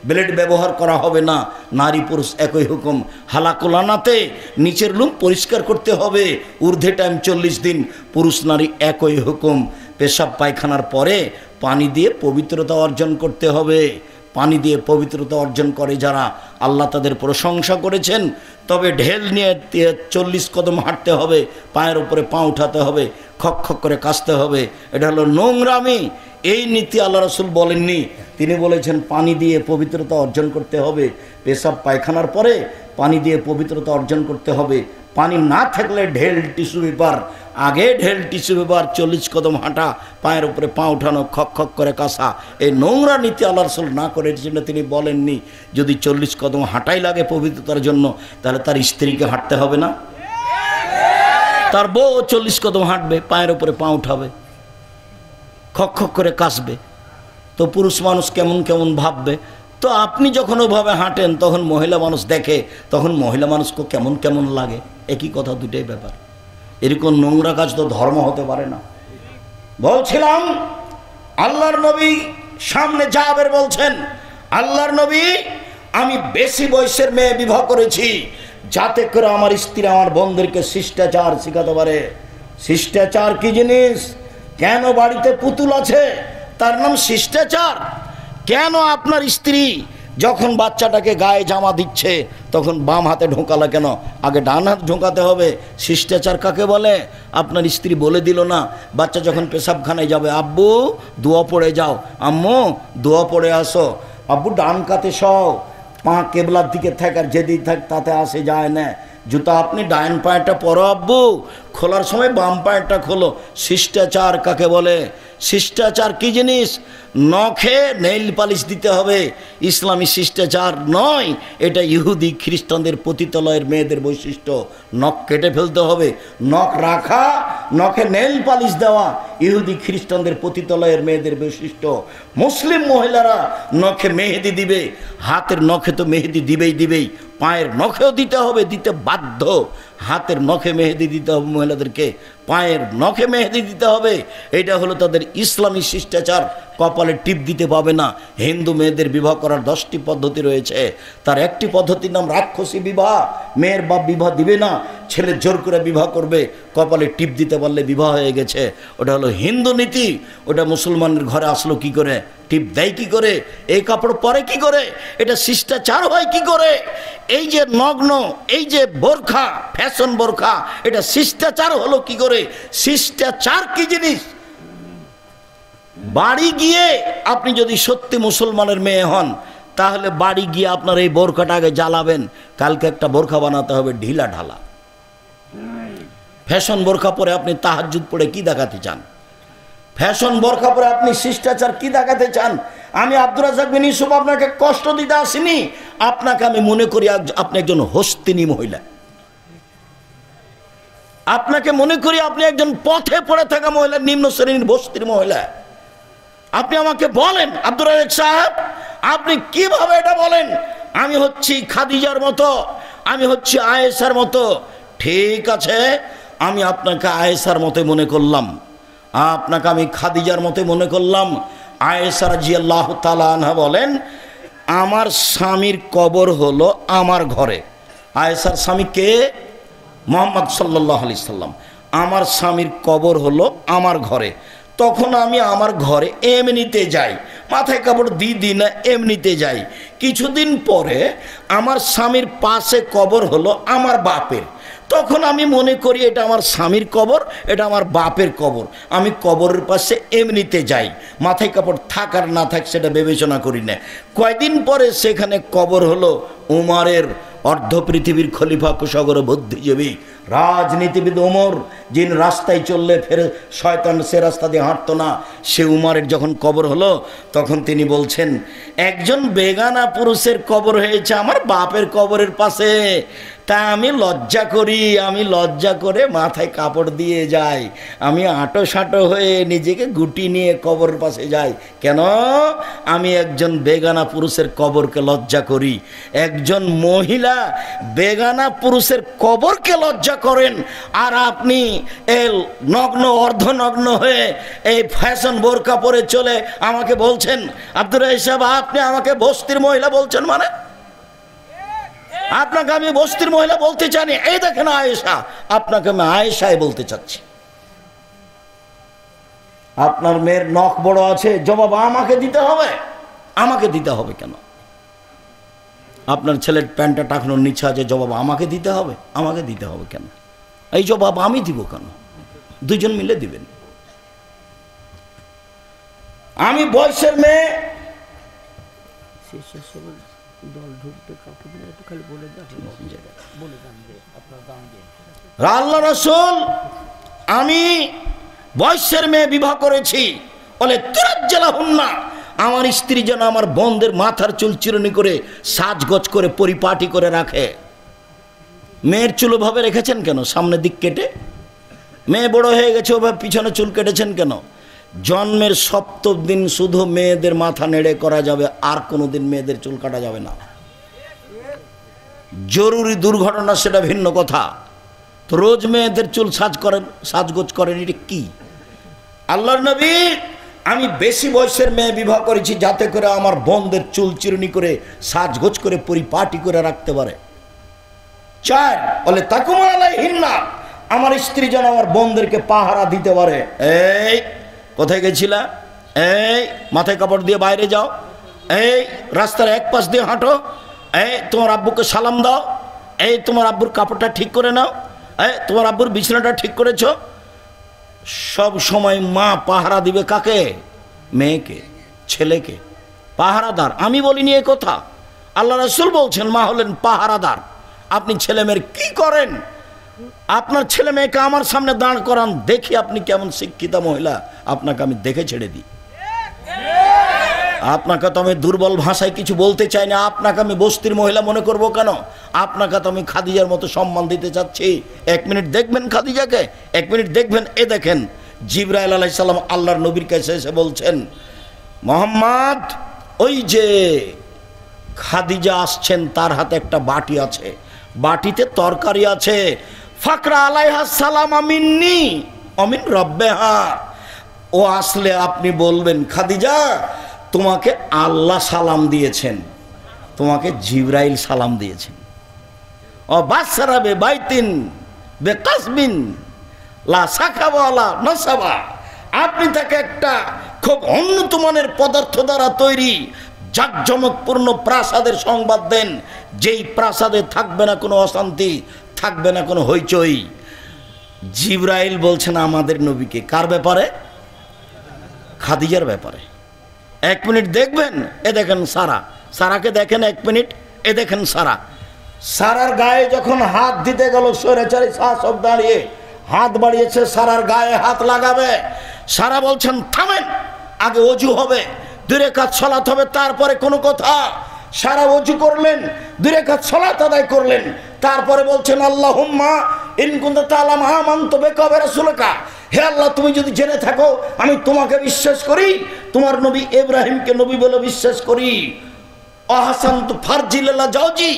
ব্লেড ব্যবহার করা হবে না, নারী পুরুষ একই হুকুম। হালাকোলানাতে নিচের লুম পরিষ্কার করতে হবে, ঊর্ধ্বে টাইম 40 দিন, পুরুষ নারী একই হুকুম। পেশাব পায়খানার পরে পানি দিয়ে পবিত্রতা অর্জন করতে হবে, পানি দিয়ে পবিত্রতা অর্জন করে যারা, আল্লাহ তাদের প্রশংসা করেছেন। তবে ঢেল নিয়ে 40 কদম হাঁটতে হবে, পায়ের উপরে পা উঠাতে হবে, খক খক করে কাশতে হবে, এটা হলো নোংরামি। এই নীতি আল্লাহ রসুল বলেননি। তিনি বলেছেন পানি দিয়ে পবিত্রতা অর্জন করতে হবে। পেশাব পায়খানার পরে পানি দিয়ে পবিত্রতা অর্জন করতে হবে। পানি না থাকলে ঢেল টিস্যু পেপার, আগে ঢেল টিস্যু পেপার, 40 কদম হাঁটা, পায়ের উপরে পা উঠানো, খক খক করে কাশা, এই নোংরা নীতি আল্লাহ রসুল না করে এর জন্য তিনি বলেননি। যদি 40 কদম হাঁটাই লাগে পবিত্রতার জন্য, তাহলে তার স্ত্রীকে হাঁটতে হবে না? তার বউ 40 কদম হাঁটবে, পায়ের উপরে পা উঠাবে, খক খক করে কাশবে, তো পুরুষ মানুষ কেমন কেমন ভাববে। তো আপনি যখন ওভাবে হাঁটেন তখন মহিলা মানুষ দেখে, তখন মহিলা মানুষকে কেমন কেমন লাগে। একই কথা, দুটাই ব্যাপার। এরকম নোংরা কাজ তো ধর্ম হতে পারে না। বলছিলাম আল্লাহর নবী সামনে জাবের বলছেন, আল্লাহর নবী, আমি বেশি বয়সের মেয়ে বিবাহ করেছি যাতে করে আমার স্ত্রী আমার বোনদেরকে শিষ্টাচার শিখাতে পারে। শিষ্টাচার কি জিনিস? কেন বাড়িতে পুতুল আছে তার নাম শিষ্টাচার? কেন আপনার স্ত্রী যখন বাচ্চাটাকে গায়ে জামা দিচ্ছে তখন বাম হাতে ঢোকালো কেন? আগে ডান হাত ঢোকাতে হবে। শিষ্টাচার কাকে বলে? আপনার স্ত্রী বলে দিল না, বাচ্চা যখন পেশাবখানায় যাবে, আব্বু দোয়া পড়ে যাও, আম্মু দোয়া পড়ে আসো, আব্বু ডান কাতে সও, পা কেবলার দিকে থাক, আর যেদিকে থাক তাতে আসে যায় না। জুতা আপনি ডাইন পায়েরটা পরো আব্বু, খোলার সময় বাম পায়েরটা খোলো। শিষ্টাচার কাকে বলে? শিষ্টাচার কি জিনিস? নখে নেইল পালিশ দিতে হবে, ইসলামী শিষ্টাচার নয়। এটা ইহুদি খ্রিস্টানদের পতিতালয়ের মেয়েদের বৈশিষ্ট্য। নখ কেটে ফেলতে হবে, নখ রাখা, নখে নেইল পালিশ দেওয়া ইহুদি খ্রিস্টানদের পতিতালয়ের মেয়েদের বৈশিষ্ট্য। মুসলিম মহিলারা নখে মেহেদি দিবে, হাতের নখে তো মেহেদি দিবেই, পায়ের নখেও দিতে হবে, দিতে বাধ্য। হাতের নখে মেহেদি দিতে হবে মহিলাদেরকে, পায়ের নখে মেহেদি দিতে হবে। এটা হলো তাদের ইসলামী শিষ্টাচার। কপালে টিপ দিতে পাবে না। হিন্দু মেয়েদের বিবাহ করার 10টি পদ্ধতি রয়েছে, তার একটি পদ্ধতির নাম রাক্ষসী বিবাহ। মেয়ের বাপ বিবাহ দিবে না, ছেলে জোর করে বিবাহ করবে, কপালে টিপ দিতে পারলে বিবাহ হয়ে গেছে। ওটা হলো হিন্দু নীতি। ওটা মুসলমানের ঘরে আসলো কি করে? টিপ দেয় কি করে? এই কাপড় পরে কি করে? এটা শিষ্টাচার হয় কি করে? এই যে নগ্ন, এই যে বোরখা, ফ্যাশন বোরখা, এটা শিষ্টাচার হলো কি করে? শিষ্টাচার কি জিনিস? বাড়ি গিয়ে আপনি যদি সত্যি মুসলমানের মেয়ে হন, তাহলে বাড়ি গিয়ে আপনার এই বোরখাটা আগে জ্বালাবেন। কালকে একটা বোরখা বানাতে হবে ঢিলা ঢালা। ফ্যাশন বোরখা পরে আপনি তাহাজ্জুদ পড়ে কি দেখাতে চান? ফ্যাশন বোরখা পরে আপনি শিষ্টাচার কি দেখাতে চান? আমি আব্দুর রাজ্জাক বিন ইউসুফ আপনাকে কষ্ট দিতে আসিনি। আপনাকে আমি মনে করি আপনি একজন হস্তিনী মহিলা। আপনাকে মনে করি আপনি একজন পথে পড়ে থাকা মহিলা, নিম্ন শ্রেণীর বস্তির মহিলা। আপনি আমাকে বলেন, আব্দুর রাজ্জাক সাহেব, আপনি কিভাবে এটা বলেন? আমি হচ্ছি খাদিজার মতো, আমি হচ্ছি আয়েশার মতো। ঠিক আছে, আমি আপনাকে আয়েশার মতো মনে করলাম, আপনাকে আমি খাদিজার মতো মনে করলাম। আয়েশা রাদিয়াল্লাহু তাআলা আনহা বলেন, আমার স্বামীর কবর হলো আমার ঘরে। আয়েশার স্বামী কে? মুহাম্মদ সাল্লাল্লাহু আলাইহি সাল্লাম। আমার স্বামীর কবর হলো আমার ঘরে। তখন আমি আমার ঘরে এমনিতে যাই, মাথায় কাপড় দিই না, এমনিতে যাই। কিছুদিন পরে আমার স্বামীর পাশে কবর হলো আমার বাপের। তখন আমি মনে করি এটা আমার স্বামীর কবর, এটা আমার বাপের কবর। আমি কবরের পাশে এমনিতে যাই, মাথায় কাপড় থাক আর না থাক সেটা বিবেচনা করি না। কয়দিন পরে সেখানে কবর হলো উমরের, অর্ধ পৃথিবীর খলিফা, কুশাগর বুদ্ধিজীবী রাজনীতিবিদ উমর, যিনি রাস্তায় চললে ফের শয়তান সে রাস্তা দিয়ে হাঁটতো না, সে উমরের যখন কবর হলো তখন তিনি বলছেন, একজন বেগানা পুরুষের কবর হয়েছে আমার বাপের কবরের পাশে। তা আমি লজ্জা করি, আমি লজ্জা করে মাথায় কাপড় দিয়ে যাই, আমি আঁটো সাঁটো হয়ে নিজেকে গুটি নিয়ে কবরের পাশে যাই। কেন? আমি একজন বেগানা পুরুষের কবরকে লজ্জা করি। একজন মহিলা বেগানা পুরুষের কবরকে লজ্জা করেন, আর আপনি এই নগ্ন অর্ধনগ্ন হয়ে এই ফ্যাশন বোরকা পরে চলে আমাকে বলছেন, আব্দুর রাজ্জাক সাহেব আপনি আমাকে বস্তির মহিলা বলছেন? মানে আপনাকে আমি বস্তির মহিলা বলতে চাইনি। এই দেখেন আয়েশা, আপনাকে আমি আয়েশাই বলতে চাচ্ছি। আপনার মেয়ের নখ বড় আছে, জবাব আমাকে দিতে হবে। আমাকে দিতে হবে কেন? আপনার ছেলের প্যান্টটা টাকানোর নিচে আছে, জবাব আমাকে দিতে হবে? আমাকে দিতে হবে কেন? এই জবাব আমি দিব কেন? দুজন মিলে দিবেন। আমি বয়সের মেয়ে, আল্লাহ রাসূল আমি বয়সের মেয়ে বিবাহ করেছি, বলে তুরাজ্জালাহুন্না, আমার স্ত্রী যেন আমার বোনদের মাথার চুল চিরুনি করে সাজগোজ করে পরিপাটি করে রাখে। মেয়ের চুল ওভাবে রেখেছেন কেন? সামনের দিক কেটে। মেয়ে বড় হয়ে গেছে, ওভাবে পিছনে চুল কেটেছেন কেন? জন্মের সপ্তম দিন শুধু মেয়েদের মাথা নেড়ে করা যাবে, আর কোনোদিন মেয়েদের চুল কাটা যাবে না। জরুরি দুর্ঘটনা সেটা ভিন্ন কথা, তো রোজ মেয়েদের চুল সাজগোজ করেন, এটা কি? আল্লাহর নবী আমি বেশি বয়সের মেয়ে বিবাহ করেছি যাতে করে আমার বোনদের চুল চিরুনি করে সাজগোজ করে পরিপাটি করে রাখতে পারে। চার, বলে তাকুমা আলাইহিন্না, আমার স্ত্রী যেন আমার বোনদেরকে পাহারা দিতে পারে। এই কোথায় গেছিলা? এই মাথায় কাপড় দিয়ে বাইরে যাও, এই রাস্তার এক পাশ দিয়ে হাঁটো, এই তোমার আব্বুকে সালাম দাও, এই তোমার আব্বুর কাপড়টা ঠিক করে নাও, এই তোমার আব্বুর বিছানাটা ঠিক করেছ। সব সময় মা পাহারা দিবে কাকে? মেয়েকে, ছেলেকে। পাহারাদার আমি বলিনি এ কথা, আল্লাহ রাসূল বলছেন মা হলেন পাহারাদার। আপনি ছেলে মেয়ের কি করেন? আপনার ছেলে মেয়েকে আমার সামনে দাঁড় করান, দেখি আপনি কেমন শিক্ষিতা মহিলা, আপনাকে আমি দেখে ছেড়ে দিই। আপনাকে তো আমি দুর্বল ভাষায় কিছু বলতে চাই না, আপনাকে আমি বস্তির মহিলা মনে করব কেন? আপনাকে তো আমি খাদিজার মতো সম্মান দিতে চাচ্ছি। 1 মিনিট দেখবেন খাদিজাকে, 1 মিনিট দেখবেন। এ দেখেন জিবরাইল আলাইহিস সালাম আল্লাহর নবীর কাছে এসে বলছেন, মুহাম্মদ ওই যে খাদিজা আসছেন, তার হাতে একটা বাটি আছে, বাটিতে তরকারি আছে। ফাকরা আলাইহা সালাম মিন্নি অমিন রব্বেহা, ও আসলে আপনি বলবেন খাদিজা তোমাকে আল্লাহ সালাম দিয়েছেন, তোমাকে জিবরাইল সালাম দিয়েছেন। ও বাসরাবে বাইতিন বেকাসবিন লা সাখাবা লা নাসাবা, আপনি তাকে একটা খুব উন্নত মানের পদার্থ দ্বারা তৈরি জাঁকজমকপূর্ণ প্রাসাদের সংবাদ দেন, যেই প্রাসাদে থাকবে না কোনো অশান্তি, থাকবে না কোনো হইচই। জিবরাইল বলছেন আমাদের নবীকে, কার ব্যাপারে? খাদিজার ব্যাপারে। 1 মিনিট দেখবেন। এ দেখেন সারা, সারাকে দেখেন 1 মিনিট। এ দেখেন সারা, সারার গায়ে যখন হাত দিতে গেল স্বৈরাচারী শাসক দাঁড়িয়ে হাত বাড়িয়েছে, সারার গায়ে হাত লাগাবে। সারা বলছেন থামেন, আগে অজু হবে, 2 রাকাত সালাত হবে, তারপরে কোনো কথা। সারা অজু করলেন, 2 রাকাত সালাত আদায় করলেন, তারপরে বলছেন আল্লাহুম্মা ইন কুনতা তাআলামু আমানতু বিকা ওয়া রাসূলিকা, হে আল্লাহ তুমি যদি জেনে থাকো আমি তোমাকে বিশ্বাস করি, তোমার নবী ইব্রাহিমকে নবী বলে বিশ্বাস করি। অহাসান্তু ফারজিল্লাহ জাওজি,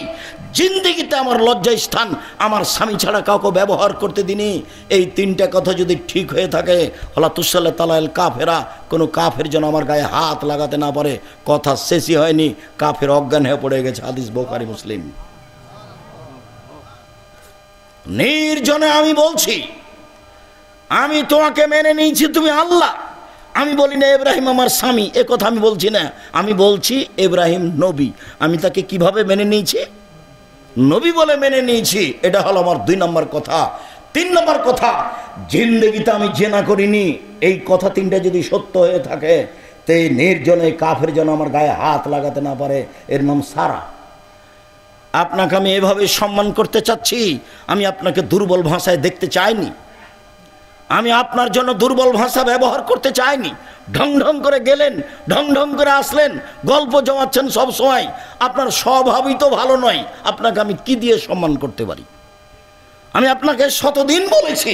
জিন্দেগিতে আমার লজ্জা স্থান আমার স্বামী ছাড়া কাউকে ব্যবহার করতে দিনি। এই 3টা কথা যদি ঠিক হয়ে থাকে, আল্লাহ তুসাল্লাহ তালাল কাফেরা, কোনো কাফের যেন আমার গায়ে হাত লাগাতে না পারে। কথা শেষই হয়নি, কাফের অজ্ঞান হয়ে পড়ে গেছে। হাদিস বুখারী মুসলিম। নির্জনে আমি বলছি, আমি তোমাকে মেনে নিয়েছি, তুমি আল্লাহ। আমি বলি না ইব্রাহিম আমার স্বামী, এ কথা আমি বলছি না। আমি বলছি ইব্রাহিম নবী, আমি তাকে কিভাবে মেনে নিয়েছি? নবী বলে মেনে নিয়েছি। এটা হলো আমার 2 নম্বর কথা। 3 নম্বর কথা, জিন্দেগিতে আমি জেনা করিনি। এই কথা 3টা যদি সত্য হয়ে থাকে, তে নির্জনে কাফের যেন আমার গায়ে হাত লাগাতে না পারে। এর নাম সারা। আপনাকে আমি এভাবে সম্মান করতে চাচ্ছি, আমি আপনাকে দুর্বল ভাষায় দেখতে চাইনি, আমি আপনার জন্য দুর্বল ভাষা ব্যবহার করতে চাইনি। ঢং ঢং করে গেলেন, ঢং ঢং করে আসলেন, গল্প জমাচ্ছেন সব সময়, আপনার স্বভাবই তো ভালো নয়। আপনাকে আমি কি দিয়ে সম্মান করতে পারি? আমি আপনাকে শতদিন বলেছি,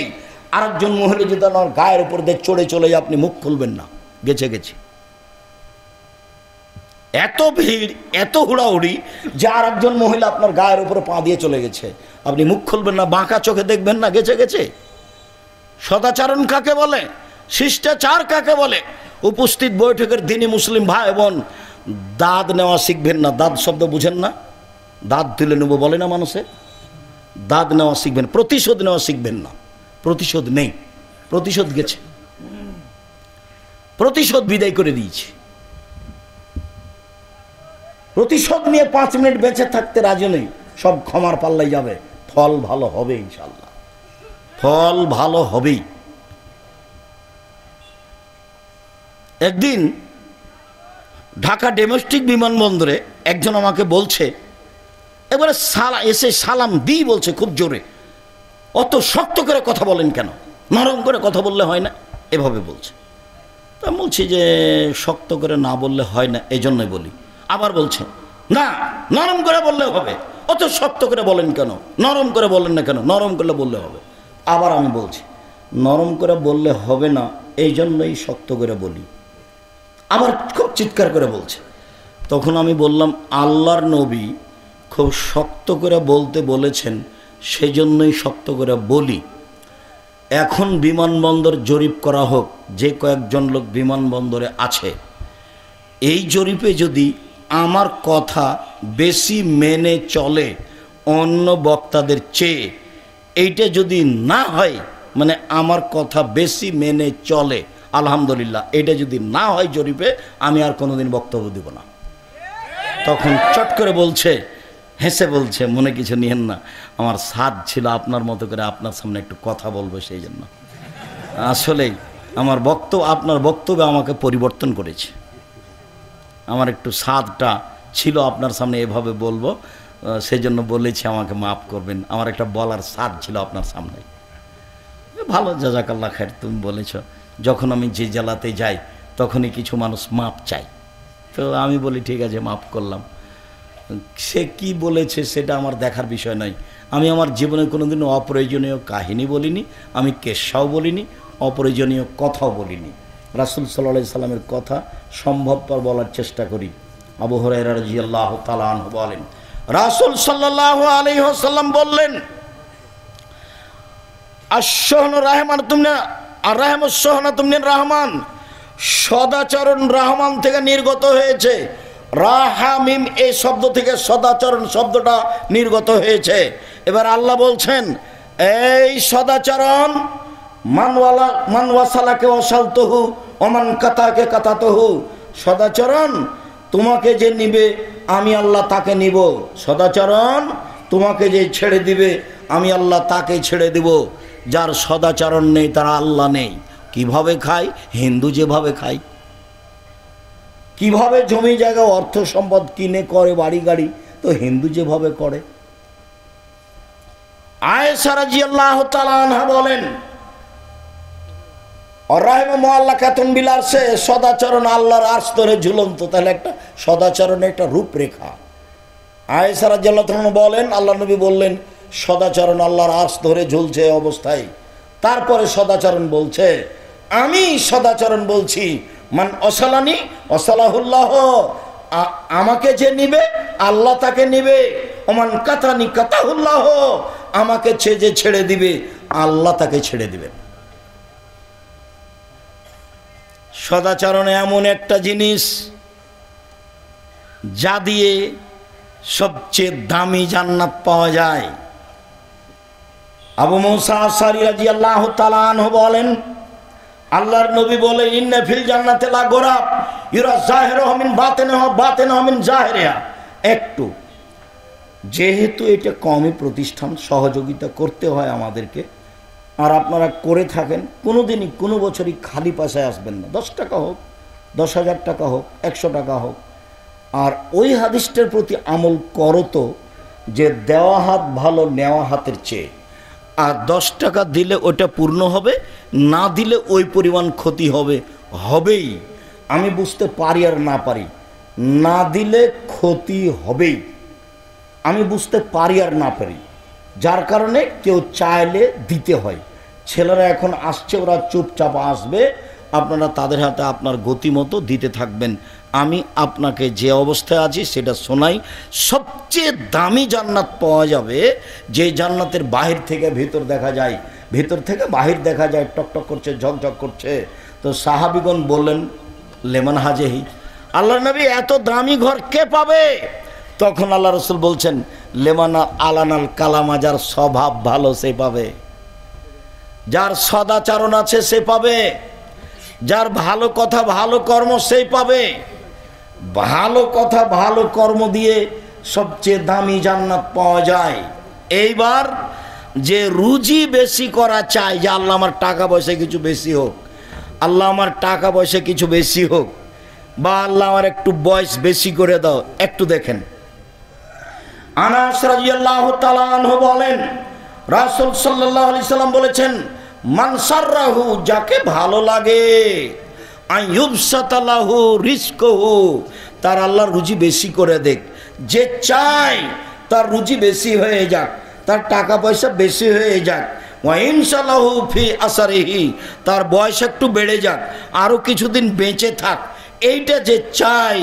আরেকজন মহিলা যদি আমার গায়ের উপর দিয়ে চড়ে চলে আপনি মুখ খুলবেন না। গেছে গেছে, এত ভিড়, এত হুড়াহুড়ি যে আরেকজন মহিলা আপনার গায়ের উপরে পা দিয়ে চলে গেছে, আপনি মুখ খুলবেন না, বাঁকা চোখে দেখবেন না। গেছে গেছে। সদাচরণ কাকে বলে? শিষ্টাচার কাকে বলে? উপস্থিত বৈঠকের দিনই মুসলিম ভাই বোন, দাঁত নেওয়া শিখবেন না। দাঁত শব্দ বুঝেন না? দাঁত তুলে নেব বলে না মানুষে? দাঁত নেওয়া শিখবেন, প্রতিশোধ নেওয়া শিখবেন না। প্রতিশোধ নেই, প্রতিশোধ গেছে, প্রতিশোধ বিদায় করে দিয়েছি। প্রতিশোধ নিয়ে 5 মিনিট বেঁচে থাকতে রাজি নেই, সব ক্ষমার পাল্লাই যাবে, ফল ভালো হবে ইনশাল্লাহ, ফল ভালো হবেই। একদিন ঢাকা ডোমেস্টিক বিমানবন্দরে একজন আমাকে বলছে, এবারে এসে সালাম দিই বলছে খুব জোরে, অত শক্ত করে কথা বলেন কেন, নরম করে কথা বললে হয় না, এভাবে বলছে। তা বলছি যে শক্ত করে না বললে হয় না, এই জন্যই বলি। আবার বলছে না, নরম করে বললে হবে, অত শক্ত করে বলেন কেন, নরম করে বলেন না কেন, নরম করলে বললে হবে। আবার আমি বলছি নরম করে বললে হবে না, এই জন্যই শক্ত করে বলি। আবার খুব চিৎকার করে বলছে। তখন আমি বললাম আল্লাহর নবী খুব শক্ত করে বলতে বলেছেন, সেই জন্যই শক্ত করে বলি। এখন বিমানবন্দর জরিপ করা হোক, যে কয়েকজন লোক বিমানবন্দরে আছে, এই জরিপে যদি আমার কথা বেশি মেনে চলে অন্য বক্তাদের চেয়ে, এইটা যদি না হয়, মানে আমার কথা বেশি মেনে চলে, আলহামদুলিল্লাহ, এটা যদি না হয় জরিপে, আমি আর কোনোদিন বক্তব্য দেব না। তখন চট করে বলছে, হেসে বলছে, মনে কিছু নিয়েন না, আমার সাধ ছিল আপনার মতো করে আপনার সামনে একটু কথা বলবো, সেই জন্য। আসলেই আমার আপনার বক্তব্য আমাকে পরিবর্তন করেছে, আমার একটু সাধটা ছিল আপনার সামনে এভাবে বলবো, সেই জন্য বলেছি, আমাকে মাফ করবেন, আমার একটা বলার সাধ ছিল আপনার সামনে। ভালো, জাযাকাল্লাহ খায়ের, তুমি বলেছ। যখন আমি যে জেলাতে যাই তখনই কিছু মানুষ মাপ চাই, তো আমি বলি ঠিক আছে মাফ করলাম। সে কি বলেছে সেটা আমার দেখার বিষয় নয়। আমি আমার জীবনে কোনোদিনও অপ্রয়োজনীয় কাহিনী বলিনি, আমি কেসাও বলিনি, অপ্রয়োজনীয় কথাও বলিনি। রাসূল সাল্লাল্লাহু আলাইহি সাল্লামের কথা সম্ভবপর বলার চেষ্টা করি। আবু হুরায়রা রাদিয়াল্লাহু তাআলা আনহু বলেন, রাসূল সাল্লাল্লাহু আলাইহি ওয়াসাল্লাম বললেন, আশ-শাহনু রাহমাতুন আর রাহমাস-শাহনাতুন রাহমান, সদাচরণ রহমান থেকে নির্গত হয়েছে। রাহামিম এই শব্দ থেকে সদাচরণ শব্দটা নির্গত হয়েছে। এবার আল্লাহ বলছেন, এই সদাচরণ, মান ওয়াসালাকে ওয়াসালতুহু ওমান কাতাকে কাতাতুহু, সদাচরণ তোমাকে যে নিবে আমি আল্লাহ তাকে নিব, সদাচরণ তোমাকে যে ছেড়ে দিবে আমি আল্লাহ তাকে ছেড়ে দিব। যার সদাচরণ নেই তার আল্লাহ নেই। কিভাবে খায়? হিন্দু যেভাবে খায়। কিভাবে জমি জায়গা অর্থ সম্পদ কিনে করে বাড়ি গাড়ি, তো হিন্দু যেভাবে করে। আয়েশা রাদিয়াল্লাহু তাআলা আনহা বলেন, রাহিমাহুল্লাহ বিলাসে সদাচরণ আল্লাহর আরশ ধরে ঝুলন্ত। তাহলে একটা সদাচরণের একটা রূপরেখা। আয়েশা রাদিয়াল্লাহু তাআলা বলেন, আল্লাহ নবী বললেন সদাচরণ আল্লাহর আরশ ধরে ঝুলছে অবস্থায়। তারপরে সদাচরণ বলছে, আমি সদাচরণ বলছি, মান অসালানি অসালাহুল্লাহ, আমাকে যে নিবে আল্লাহ তাকে নিবে। ওমান কাতানি কাতাহুল্লাহ, আমাকে যে ছেড়ে দিবে আল্লাহ তাকে ছেড়ে দিবেন। সদাচরণ এমন একটা জিনিস যা দিয়ে সবচেয়ে দামি জান্নাত পাওয়া যায়। আবু মুসা আশআরী রাদিয়াল্লাহু তাআলা আনহু বলেন, আল্লাহর নবী বলেন, ইন্না ফিল জান্নাতি লা গোরাব ইউরা জাহিরুহু মিন বাতিনিহা বাতিনুহু মিন জাহিরিহা। একটু যেহেতু এটা কমই প্রতিষ্ঠান, সহযোগিতা করতে হয় আমাদেরকে, আর আপনারা করে থাকেন, কোনোদিনই কোনো বছরই খালি পয়সায় আসবেন না। 10 টাকা হোক, 10,000 টাকা হোক, 100 টাকা হোক। আর ওই হাদিসটার প্রতি আমল করো তো, যে দেওয়া হাত ভালো নেওয়া হাতের চেয়ে। আর 10 টাকা দিলে ওটা পূর্ণ হবে, না দিলে ওই পরিমাণ ক্ষতি হবে, হবেই। আমি বুঝতে পারি আর না পারি, না দিলে ক্ষতি হবেই। আমি বুঝতে পারি আর না পারি, যার কারণে কেউ চাইলে দিতে হয়। ছেলেরা এখন আসছে, ওরা চুপচাপ আসবে, আপনারা তাদের হাতে আপনার গতিমতো দিতে থাকবেন। আমি আপনাকে যে অবস্থায় আছি সেটা শোনাই। সবচেয়ে দামি জান্নাত পাওয়া যাবে যে জান্নাতের বাহির থেকে ভেতর দেখা যায়, ভেতর থেকে বাহির দেখা যায়, টকটক করছে, ঝকঝক করছে। তো সাহাবিগণ বললেন, লেমান হাজেহি, আল্লাহ নবী এত দামি ঘর কে পাবে? তখন আল্লাহ রসুল বলছেন, লেমানা আলানাল কালামা, যার স্বভাব ভালো সে পাবে, যার সদাচরণ আছে সে পাবে, যার ভালো কথা ভালো কর্ম সেই পাবে। ভালো কথা ভালো কর্ম দিয়ে সবচেয়ে দামি জান্নাত পাওয়া যায়। এইবার যে রুজি বেশি করা চায়, যে আল্লাহ আমার টাকা পয়সা কিছু বেশি হোক, আল্লাহ আমার টাকা পয়সা কিছু বেশি হোক, বা আল্লাহ আমার একটু বয়স বেশি করে দাও, একটু দেখেন। আনাস রাদিয়াল্লাহু তাআলা আনহু বলেন, রাসূল সাল্লাল্লাহু আলাইহি সাল্লাম বলেছেন, মান সাররাহু, যাকে ভালো লাগে, আইয়ুবসাতা লাহু রিজকুহু, তার আল্লাহ রুজি বেশি করে দেখ। যে চায় তার রুজি বেশি হয়ে যাক, তার টাকা পয়সা বেশি হয়ে যাক, ওয়া ইনশাল্লাহু ফি আসারিহি, তার বয়স একটু বেড়ে যাক, আরও কিছুদিন বেঁচে থাক, এইটা যে চাই,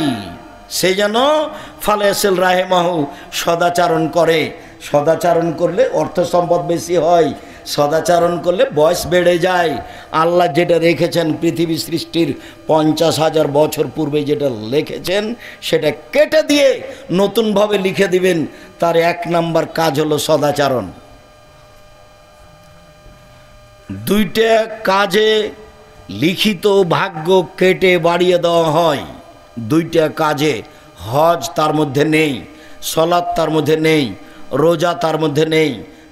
সে যেন ফালেসেল রাহেমাহু, সদাচারণ করে। সদাচারণ করলে অর্থ সম্পদ বেশি হয়, সদাচারণ করলে বয়স বেড়ে যায়। আল্লাহ যেটা রেখেছেন পৃথিবী সৃষ্টির 50,000 বছর পূর্বে যেটা লিখেছেন, সেটা কেটে দিয়ে নতুনভাবে লিখে দিবেন। তার 1 নাম্বার কাজ হলো সদাচারণ। 2টা কাজে লিখিত ভাগ্য কেটে বাড়িয়ে দেওয়া হয়। 2টা কাজে, হজ তার মধ্যে নেই, সলাত তার মধ্যে নেই, রোজা তার মধ্যে নেই,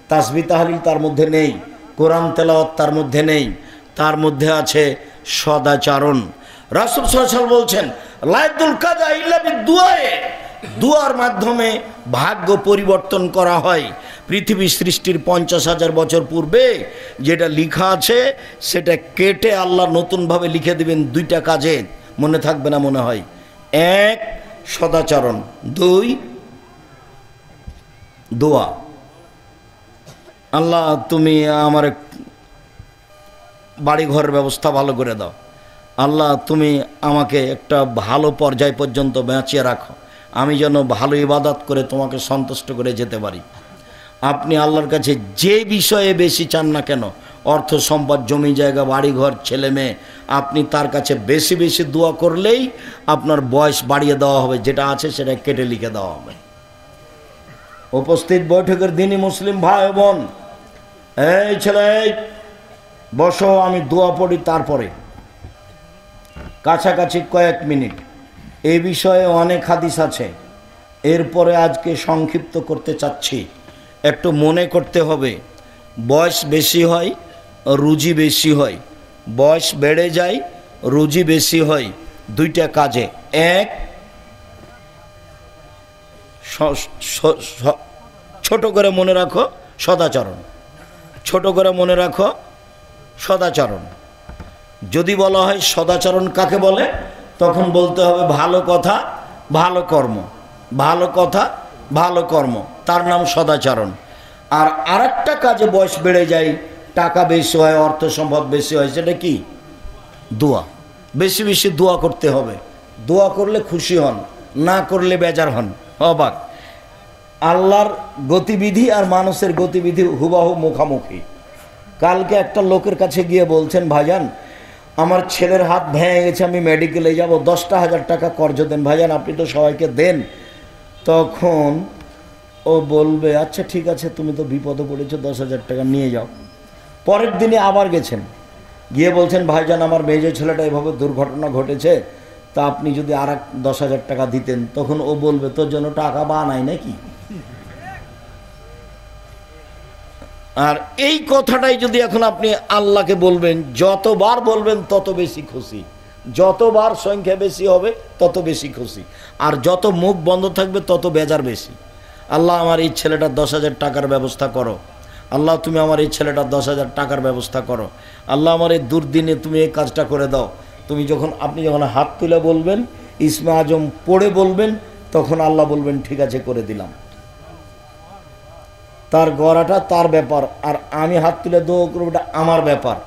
তাসবিহ তাহলিল তার মধ্যে নেই, কোরআন তেলাওয়াত তার মধ্যে নেই, তার মধ্যে আছে সদাচরণ। রাসূল সাল্লাল্লাহু আলাইহি ওয়াসাল্লাম বলছেন, লাইদুল কাদা ইল্লা বিদুআয়ে, দুয়ার মাধ্যমে ভাগ্য পরিবর্তন করা হয়। পৃথিবী সৃষ্টির 50,000 বছর পূর্বে যেটা লেখা আছে সেটা কেটে আল্লাহ নতুনভাবে লিখে দিবেন 2টা কাজে। মনে থাকবে না মনে হয়? 1 সদাচরণ, 2 দোয়া। আল্লাহ তুমি আমার বাড়ি ঘরের ব্যবস্থা ভালো করে দাও, আল্লাহ তুমি আমাকে একটা ভালো পর্যায় পর্যন্ত বাঁচিয়ে রাখো, আমি যেন ভালো ইবাদত করে তোমাকে সন্তুষ্ট করে যেতে পারি। আপনি আল্লাহর কাছে যে বিষয়ে বেশি চান না কেন, অর্থ সম্পদ, জমি জায়গা, বাড়ি ঘর, ছেলে মেয়ে, আপনি তার কাছে বেশি বেশি দোয়া করলেই আপনার বয়স বাড়িয়ে দেওয়া হবে, যেটা আছে সেটা কেটে লিখে দেওয়া হবে। উপস্থিত বৈঠকের দিনই মুসলিম ভাই বোন, এই ছেলে বসো, আমি দোয়া পড়ি, তারপরে কাছাকাছি কয়েক মিনিট। এই বিষয়ে অনেক হাদিস আছে, এরপরে আজকে সংক্ষিপ্ত করতে চাচ্ছি। একটু মনে করতে হবে, বয়স বেশি হয় রুজি বেশি হয়, বয়স বেড়ে যায় রুজি বেশি হয় 2টা কাজে। 1 ছোট করে মনে রাখো সদাচরণ, ছোট করে মনে রাখো সদাচরণ। যদি বলা হয় সদাচরণ কাকে বলে, তখন বলতে হবে ভালো কথা ভালো কর্ম, ভালো কথা ভালো কর্ম, তার নাম সদাচরণ। আর আরেকটা কাজে বয়স বেড়ে যায়, টাকা বেশি হয়, অর্থ সম্পদ বেশি হয়, সেটা কি? দোয়া। বেশি বেশি দোয়া করতে হবে। দোয়া করলে খুশি হন, না করলে বেজার হন, অবাক। আল্লাহর গতিবিধি আর মানুষের গতিবিধি হুবাহু মুখামুখি। কালকে একটা লোকের কাছে গিয়ে বলছেন, ভাইজান আমার ছেলের হাত ভেঙে গেছে, আমি মেডিকেলে যাব, 10,000 টাকা কর্জ দেন ভাইজান, আপনি তো সবাইকে দেন। তখন ও বলবে, আচ্ছা ঠিক আছে, তুমি তো বিপদে পড়েছো, 10,000 টাকা নিয়ে যাও। পরের দিনে আবার গেছেন, গিয়ে বলছেন, ভাইজান আমার মেয়ে ছেলেটা এভাবে দুর্ঘটনা ঘটেছে, তা আপনি যদি আর 10,000 টাকা দিতেন। তখন ও বলবে, তোর জন্য টাকা বানাই নাকি? আর এই কথাটাই যদি এখন আপনি আল্লাহকে বলবেন, যতবার বলবেন তত বেশি খুশি, যতবার সংখ্যা বেশি হবে তত বেশি খুশি, আর যত মুখ বন্ধ থাকবে তত বেজার বেশি। আল্লাহ আমার এই ছেলেটার 10,000 টাকার ব্যবস্থা করো, আল্লাহ তুমি আমার এই ছেলেটার 10,000 টাকার ব্যবস্থা করো, আল্লাহ আমার এই দুর্দিনে তুমি এই কাজটা করে দাও। আপনি যখন হাত তুলে বলবেন, ইসমে আজম পড়ে বলবেন, তখন আল্লাহ বলবেন ঠিক আছে করে দিলাম। তার গড়াটা তার ব্যাপার, আর আমি হাত তুলে দোয়া করবো এটা আমার ব্যাপার।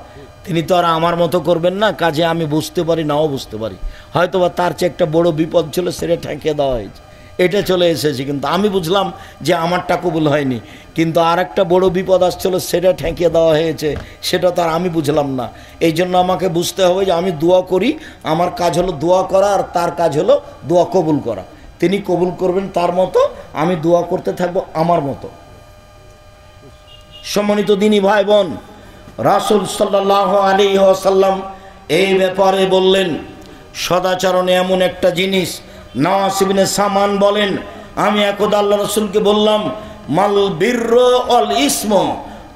তিনি তো আর আমার মতো করবেন না, কাজে আমি বুঝতে পারি নাও বুঝতে পারি, হয়তো বা তার চেয়ে একটা বড় বিপদ ছিল সেটা ঠেকিয়ে দেওয়া হয়েছে, এটা চলে এসেছে, কিন্তু আমি বুঝলাম যে আমারটা কবুল হয়নি, কিন্তু আর একটা বড় বিপদ আসছিল সেটা ঠেকিয়ে দেওয়া হয়েছে, সেটা তো আর আমি বুঝলাম না। এই জন্য আমাকে বুঝতে হবে যে আমি দোয়া করি, আমার কাজ হলো দোয়া করা, আর তার কাজ হলো দোয়া কবুল করা। তিনি কবুল করবেন তার মতো, আমি দোয়া করতে থাকবো আমার মতো। সম্মানিত দিনী ভাই বোন, রাসূল সাল্লাল্লাহু আলাইহি ওয়াসাল্লাম এই ব্যাপারে বললেন, সদাচরণে এমন একটা জিনিস নাওয়াস ইবনে সামান বলেন, আমি একদা আল্লাহ রাসূলকে বললাম, মাল বিরর অল ইসম,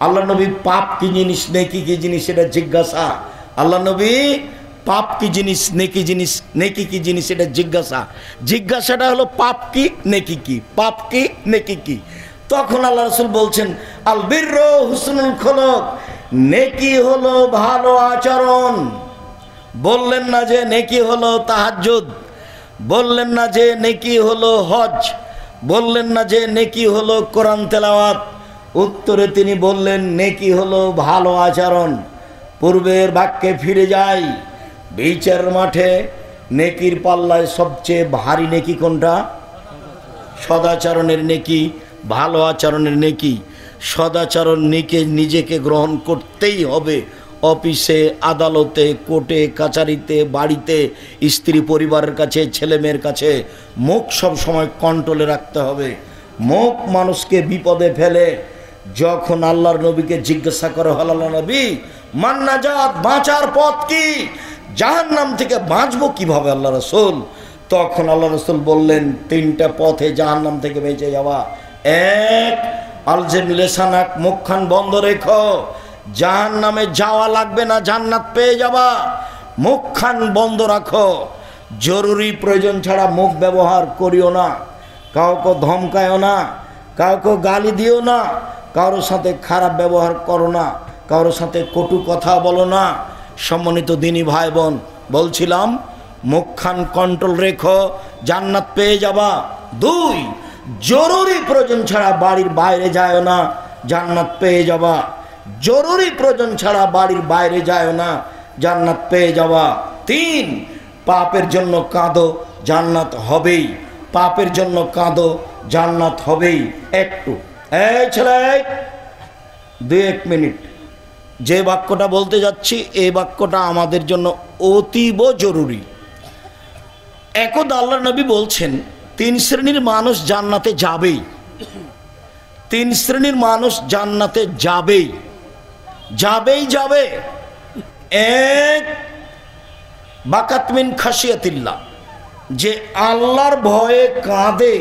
আল্লাহ নবী পাপ কি জিনিস নেকি কি জিনিস এটা জিজ্ঞাসা। আল্লাহ নবী পাপ কি জিনিস নেকি জিনিস, নেকি কি জিনিস এটা জিজ্ঞাসা। জিজ্ঞাসাটা হলো পাপ কি নেকি কি, পাপ কি নেকি কি। তখন আল্লাহ রাসূল বলছেন, আল বিরর হুসনুল খুলুক, নেকি হলো ভালো আচরণ। বললেন না যে নেকি হলো তাহাজ্জুদ, বললেন না যে নেকি হলো হজ, বললেন না যে নেকি হলো কোরআন তেলাওয়াত। উত্তরে তিনি বললেন নেকি হলো ভালো আচরণ। পূর্বের বাক্যে ফিরে যাই, বিচার মাঠে নেকির পাল্লায় সবচেয়ে ভারী নেকি কোনটা? সদাচরণের নেকি, ভালো আচরণের নেকি। সদাচরণ নিকে নিজেকে গ্রহণ করতেই হবে। অফিসে, আদালতে, কোর্টে, কাচারিতে, বাড়িতে, স্ত্রী পরিবারের কাছে, ছেলে মেয়ের কাছে মুখ সব সময় কন্ট্রোলে রাখতে হবে। মুখ মানুষকে বিপদে ফেলে। যখন আল্লাহর নবীকে জিজ্ঞাসা করা হলো, আল্লাহ নবী মান্নাজাত, বাঁচার পথ কি, জাহান্নাম থেকে বাঁচবো কিভাবে আল্লাহ রাসূল? তখন আল্লাহ রাসূল বললেন, তিনটা পথে জাহান্নাম থেকে বেঁচে যাওয়া। এক, আলজিম লিসানাক, মুখখান বন্ধ রেখো, জাহান্নামে যাওয়া লাগবে না, জান্নাত পেয়ে যাবা। মুখখান বন্ধ রাখো, জরুরি প্রয়োজন ছাড়া মুখ ব্যবহার করিও না। কাউকে ধমকায়ও না, কাউকে গালি দিও না, কারোর সাথে খারাপ ব্যবহার করো না, কারোর সাথে কটু কথা বলো না। সম্মানিত দিনী ভাই বোন, বলছিলাম মুখখান কন্ট্রোল রেখো, জান্নাত পেয়ে যাবা। দুই, জরুরি প্রয়োজন ছাড়া বাড়ির বাইরে যায় না, জান্নাত পেয়ে যাবা। জরুরি প্রয়োজন ছাড়া বাড়ির বাইরে যায় না, জান্নাত পেয়ে যাবা। তিন, পাপের জন্য কাঁদো, জান্নাত হবেই। পাপের জন্য কাঁদো, জান্নাত হবেই। একটু এই ছেলে, 2-1 মিনিট, যে বাক্যটা বলতে যাচ্ছি এই বাক্যটা আমাদের জন্য অতীব জরুরি। একদা আল্লাহর নবী বলছেন, 3 শ্রেণীর মানুষ জান্নাতে যাবেই। 3 শ্রেণীর মানুষ জান্নাতে যাবেই, যাবেই যাবে। এক, বাকাত মিন খাশিয়াতিল্লাহ, যে আল্লাহর ভয়ে কাঁদে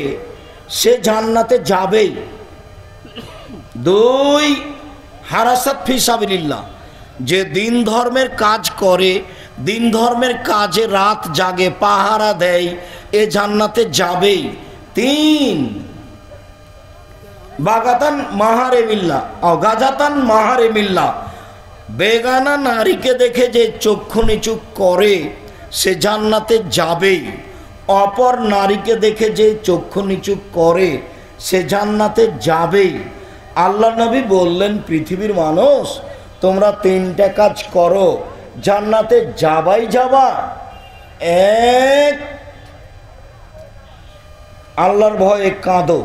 সে জান্নাতে যাবেই। 2, হারাসাত ফি সাবিলিল্লাহ, যে দিন ধর্মের কাজ করে, দিন ধর্মের কাজে রাত জাগে, পাহারা দেয়, এ জান্নাতে যাবেই। 3, বাগাতান মাহারেমিল্লাহ, গাজাতান মাহারেমিল্লাহ, বেগানা নারীকে দেখে যে চক্ষু নিচু করে সে জান্নাতে যাবেই। অপর নারীকে দেখে যে চক্ষু নিচু করে সে জান্নাতে যাবেই। আল্লাহ নবী বললেন, পৃথিবীর মানুষ তোমরা 3টা কাজ করো, জান্নাতে যাবাই যাবা। এক, আল্লাহর ভয়ে কাঁদো।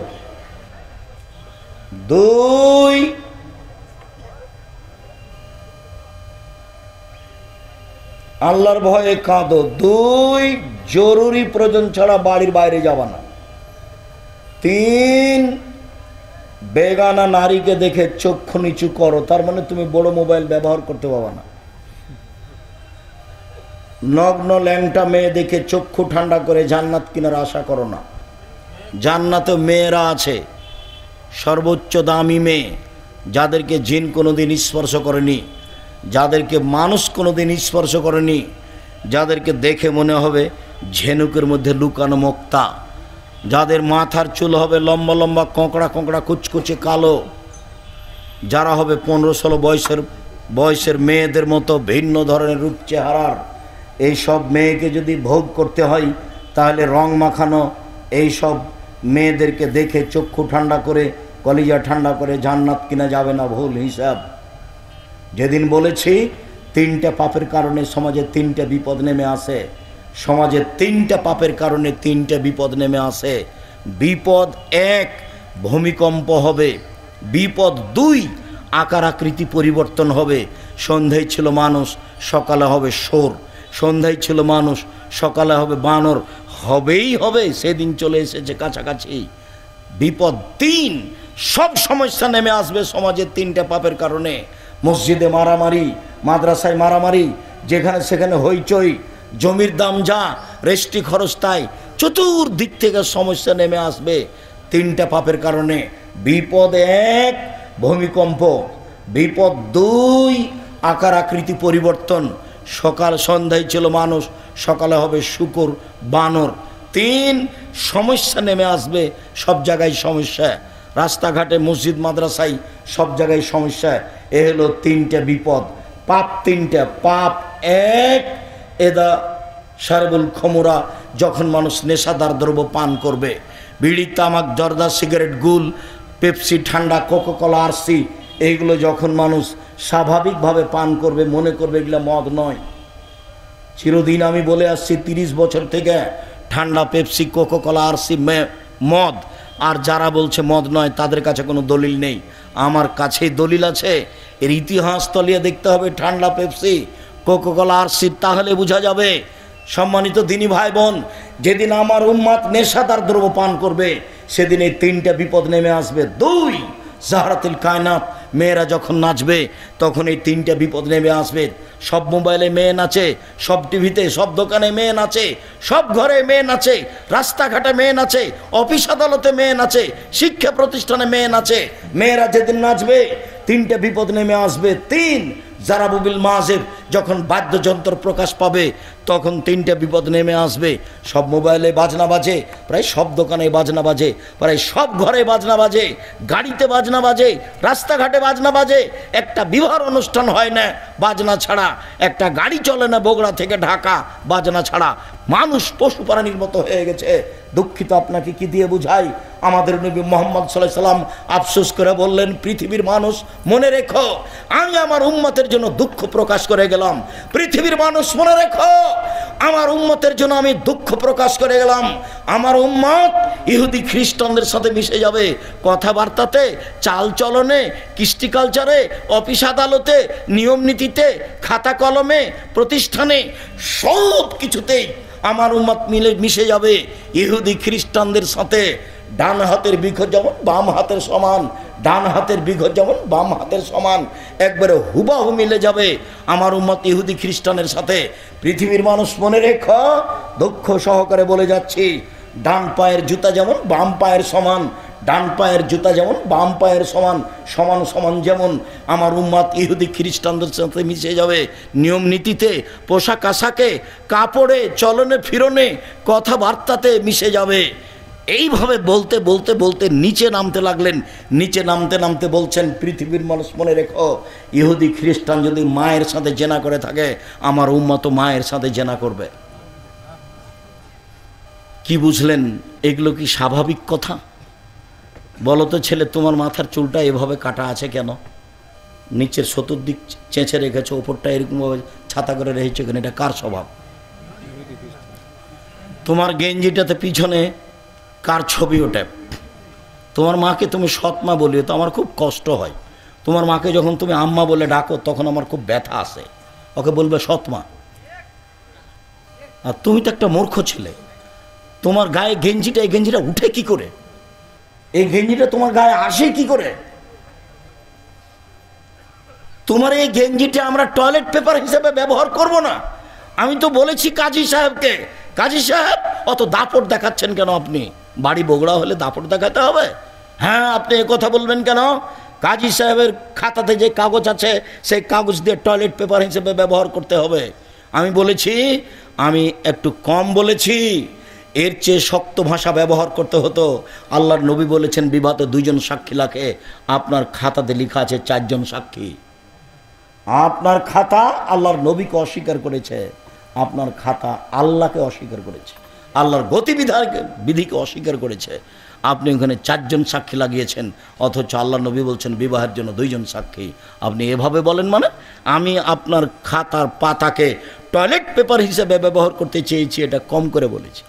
2, আল্লাহর ভয়ে কাঁদো। 2, জরুরি প্রয়োজন ছাড়া বাড়ির বাইরে যাবা না। 3, বেগানা নারীকে দেখে চক্ষু নিচু করো, তার মানে তুমি বড় মোবাইল ব্যবহার করতে পারবা না। নগ্ন ল্যাংটা মেয়ে দেখে চক্ষু ঠান্ডা করে জান্নাত কেনার আশা করো না। জান্নাতে মেয়েরা আছে, সর্বোচ্চ দামি মেয়ে, যাদেরকে জিন কোনোদিন স্পর্শ করেনি, যাদেরকে মানুষ কোনোদিন স্পর্শ করেনি, যাদেরকে দেখে মনে হবে ঝিনুকের মধ্যে লুকানো মুক্তা, যাদের মাথার চুল হবে লম্বা লম্বা, কোঁকড়া কোঁকড়া, কুচকুচে কালো, যারা হবে 15-16 বয়সের মেয়েদের মতো ভিন্ন ধরনের রূপ চেহারার। এই সব মেয়েকে যদি ভোগ করতে হয় তাহলে রং মাখানো এই সব মেয়েদেরকে দেখে চক্ষু ঠান্ডা করে, কলিজা ঠান্ডা করে জান্নাত কিনা যাবে না, ভুল হিসাব। যেদিন বলেছি 3টা পাপের কারণে সমাজে 3টা বিপদ নেমে আসে, সমাজে 3টা পাপের কারণে 3টা বিপদ নেমে আসে। বিপদ 1, ভূমিকম্প হবে। বিপদ 2, আকার আকৃতি পরিবর্তন হবে। সন্ধ্যায় ছিল মানুষ, সকালে হবে শোর। সন্ধ্যায় ছিল মানুষ, সকালে হবে বানর। হবেই হবে, সেদিন চলে এসেছে কাছাকাছি। বিপদ 3, সব সমস্যা নেমে আসবে সমাজে 3টা পাপের কারণে। মসজিদে মারামারি, মাদ্রাসায় মারামারি, যেখানে সেখানে হইচই, জমির দাম যা, রেস্টি খরচ তাই, চতুর্দিক থেকে সমস্যা নেমে আসবে তিনটা পাপের কারণে। বিপদ এক, ভূমিকম্প। বিপদ দুই, আকার আকৃতি পরিবর্তন। সকাল সন্ধ্যায় ছিল মানুষ, সকালে হবে শূকর বানর। তিন, সমস্যা নেমে আসবে, সব জায়গায় সমস্যা, রাস্তাঘাটে মসজিদ মাদ্রাসায় সব জায়গায় সমস্যা। এ হলো তিনটা বিপদ। পাপ তিনটা। পাপ এক, এদা সারেবুল খমুরা, যখন মানুষ নেশাদার দ্রব্য পান করবে, বিড়ি তামাক জর্দা সিগারেট গুল পেপসি ঠান্ডা কোকোকলা আরসি, এইগুলো যখন মানুষ স্বাভাবিকভাবে পান করবে, মনে করবে এগুলো মদ নয়। চিরদিন আমি বলে আসছি 30 বছর থেকে, ঠান্ডা পেপসি কোকোকলা আরসি মদ। আর যারা বলছে মদ নয় তাদের কাছে কোনো দলিল নেই, আমার কাছেই দলিল আছে। এর ইতিহাস তলিয়ে দেখতে হবে ঠান্ডা পেপসি কোকোকলা আরসি, তাহলে বোঝা যাবে। সম্মানিত দিনী ভাই বোন, যেদিন আমার উম্মাত নেশাদার দ্রব্য পান করবে সেদিন এই তিনটা বিপদ নেমে আসবে। দুই, জাহরাতুল কায়নাত, মেয়েরা যখন নাচবে তখন এই তিনটা বিপদ নেমে আসবে। সব মোবাইলে মেয়ে নাচে, সব টিভিতে, সব দোকানে মেয়ে নাচে, সব ঘরে মেয়ে নাচে, রাস্তাঘাটে মেয়ে নাচে, অফিস আদালতে মেয়ে নাচে, শিক্ষা প্রতিষ্ঠানে মেয়ে নাচে। মেয়েরা যেদিন নাচবে তিনটা বিপদ নেমে আসবে। তিন, জারাবুবিল মাজেব, যখন বাদ্যযন্ত্র প্রকাশ পাবে তখন তিনটা বিপদ নেমে আসবে। সব মোবাইলে বাজনা বাজে, প্রায় সব দোকানে বাজনা বাজে, প্রায় সব ঘরে বাজনা বাজে, গাড়িতে বাজনা বাজে, রাস্তাঘাটে বাজনা বাজে। একটা বিবাহ অনুষ্ঠান হয় না বাজনা ছাড়া, একটা গাড়ি চলে না বগুড়া থেকে ঢাকা বাজনা ছাড়া। মানুষ পশু প্রাণীর মতো হয়ে গেছে। দুঃখিত, আপনাকে কি দিয়ে বুঝাই? আমাদের নবী মুহাম্মদ সাল্লাল্লাহু আলাইহি সাল্লাম আফসোস করে বললেন, পৃথিবীর মানুষ মনে রেখো, আমি আমার উম্মতের জন্য দুঃখ প্রকাশ করে গেলাম। পৃথিবীর মানুষ মনে রেখো, আমার উম্মতের জন্য আমি দুঃখ প্রকাশ করে গেলাম। আমার উম্মত ইহুদি খ্রিস্টানদের সাথে মিশে যাবে, কথাবার্তাতে, চাল চলনে, কৃষ্টি কালচারে, অফিস আদালতে, নিয়ম নীতিতে, খাতা কলমে, প্রতিষ্ঠানে, সব কিছুতেই আমার উম্মত মিশে যাবে ইহুদি খ্রিস্টানদের সাথে। ডান হাতের বৃক্ষ যেমন বাম হাতের সমান, ডান হাতের বৃক্ষ যেমন বাম হাতের সমান, একবারে হুবাহু মিলে যাবে আমার উম্মত ইহুদি খ্রিস্টানের সাথে। পৃথিবীর মানুষ মনে রেখো, দুঃখ সহকারে বলে যাচ্ছি, ডান পায়ের জুতা যেমন বাম পায়ের সমান, ডান পায়ের জুতা যেমন বাম পায়ের সমান, সমান সমান যেমন আমার উম্মত ইহুদি খ্রিস্টানদের সাথে মিশে যাবে। নিয়ম নীতিতে, পোশাক আশাকে, কাপড়ে, চলনে ফিরনে, কথাবার্তাতে মিশে যাবে। এইভাবে বলতে বলতে বলতে নিচে নামতে লাগলেন। নিচে নামতে নামতে বলছেন, পৃথিবীর মানুষ মনে রেখো, ইহুদি খ্রিস্টান যদি মায়ের সাথে জেনা করে থাকে, আমার উম্মত মায়ের সাথে জেনা করবে। কি বুঝলেন? এগুলো কি স্বাভাবিক কথা? বলো তো ছেলে, তোমার মাথার চুলটা এভাবে কাটা আছে কেন? নিচের চতুর্দিক চেঁচে রেখেছো, ওপরটা এরকমভাবে ছাতা করে রেখেছো কেন? এটা কার স্বভাব? তোমার গেঞ্জিটাতে পিছনে কার ছবি ওঠে? তোমার মাকে তুমি সৎ মা বলিও তো আমার খুব কষ্ট হয়। তোমার মাকে যখন তুমি আম্মা বলে ডাকো তখন আমার খুব ব্যথা আসে। ওকে বলবে সৎ মা। আর তুমি তো একটা মূর্খ ছেলে, তোমার গায়ে গেঞ্জিটা, এই গেঞ্জিটা উঠে কি করে? এই গেঞ্জিটা তোমার গায়ে আসে কি করে? তোমার এই গেঞ্জিটা আমরা টয়লেট পেপার হিসেবে ব্যবহার করব না। আমি তো বলেছি কাজী সাহেবকে, কাজী সাহেব অত দাপট দেখাচ্ছেন কেন আপনি? বাড়ি বগুড়া হলে দাপট দেখাতে হবে? হ্যাঁ, আপনি এ কথা বলবেন কেন? কাজী সাহেবের খাতাতে যে কাগজ আছে সেই কাগজ দিয়ে টয়লেট পেপার হিসেবে ব্যবহার করতে হবে। আমি বলেছি, আমি একটু কম বলেছি, এর চেয়ে শক্ত ভাষা ব্যবহার করতে হতো। আল্লাহর নবী বলেছেন, বিবাদে 2 জন সাক্ষী লাগে। আপনার খাতাতে লেখা আছে 4 জন সাক্ষী। আপনার খাতা আল্লাহর নবীকে অস্বীকার করেছে, আপনার খাতা আল্লাহকে অস্বীকার করেছে, আল্লাহর গতিবিধিকে অস্বীকার করেছে। আপনি ওখানে 4 জন সাক্ষী লাগিয়েছেন, অথচ আল্লাহ নবী বলছেন বিবাহের জন্য 2 জন সাক্ষী। আপনি এভাবে বলেন মানে? আমি আপনার খাতার পাতাকে টয়লেট পেপার হিসেবে ব্যবহার করতে চেয়েছি, এটা কম করে বলেছি।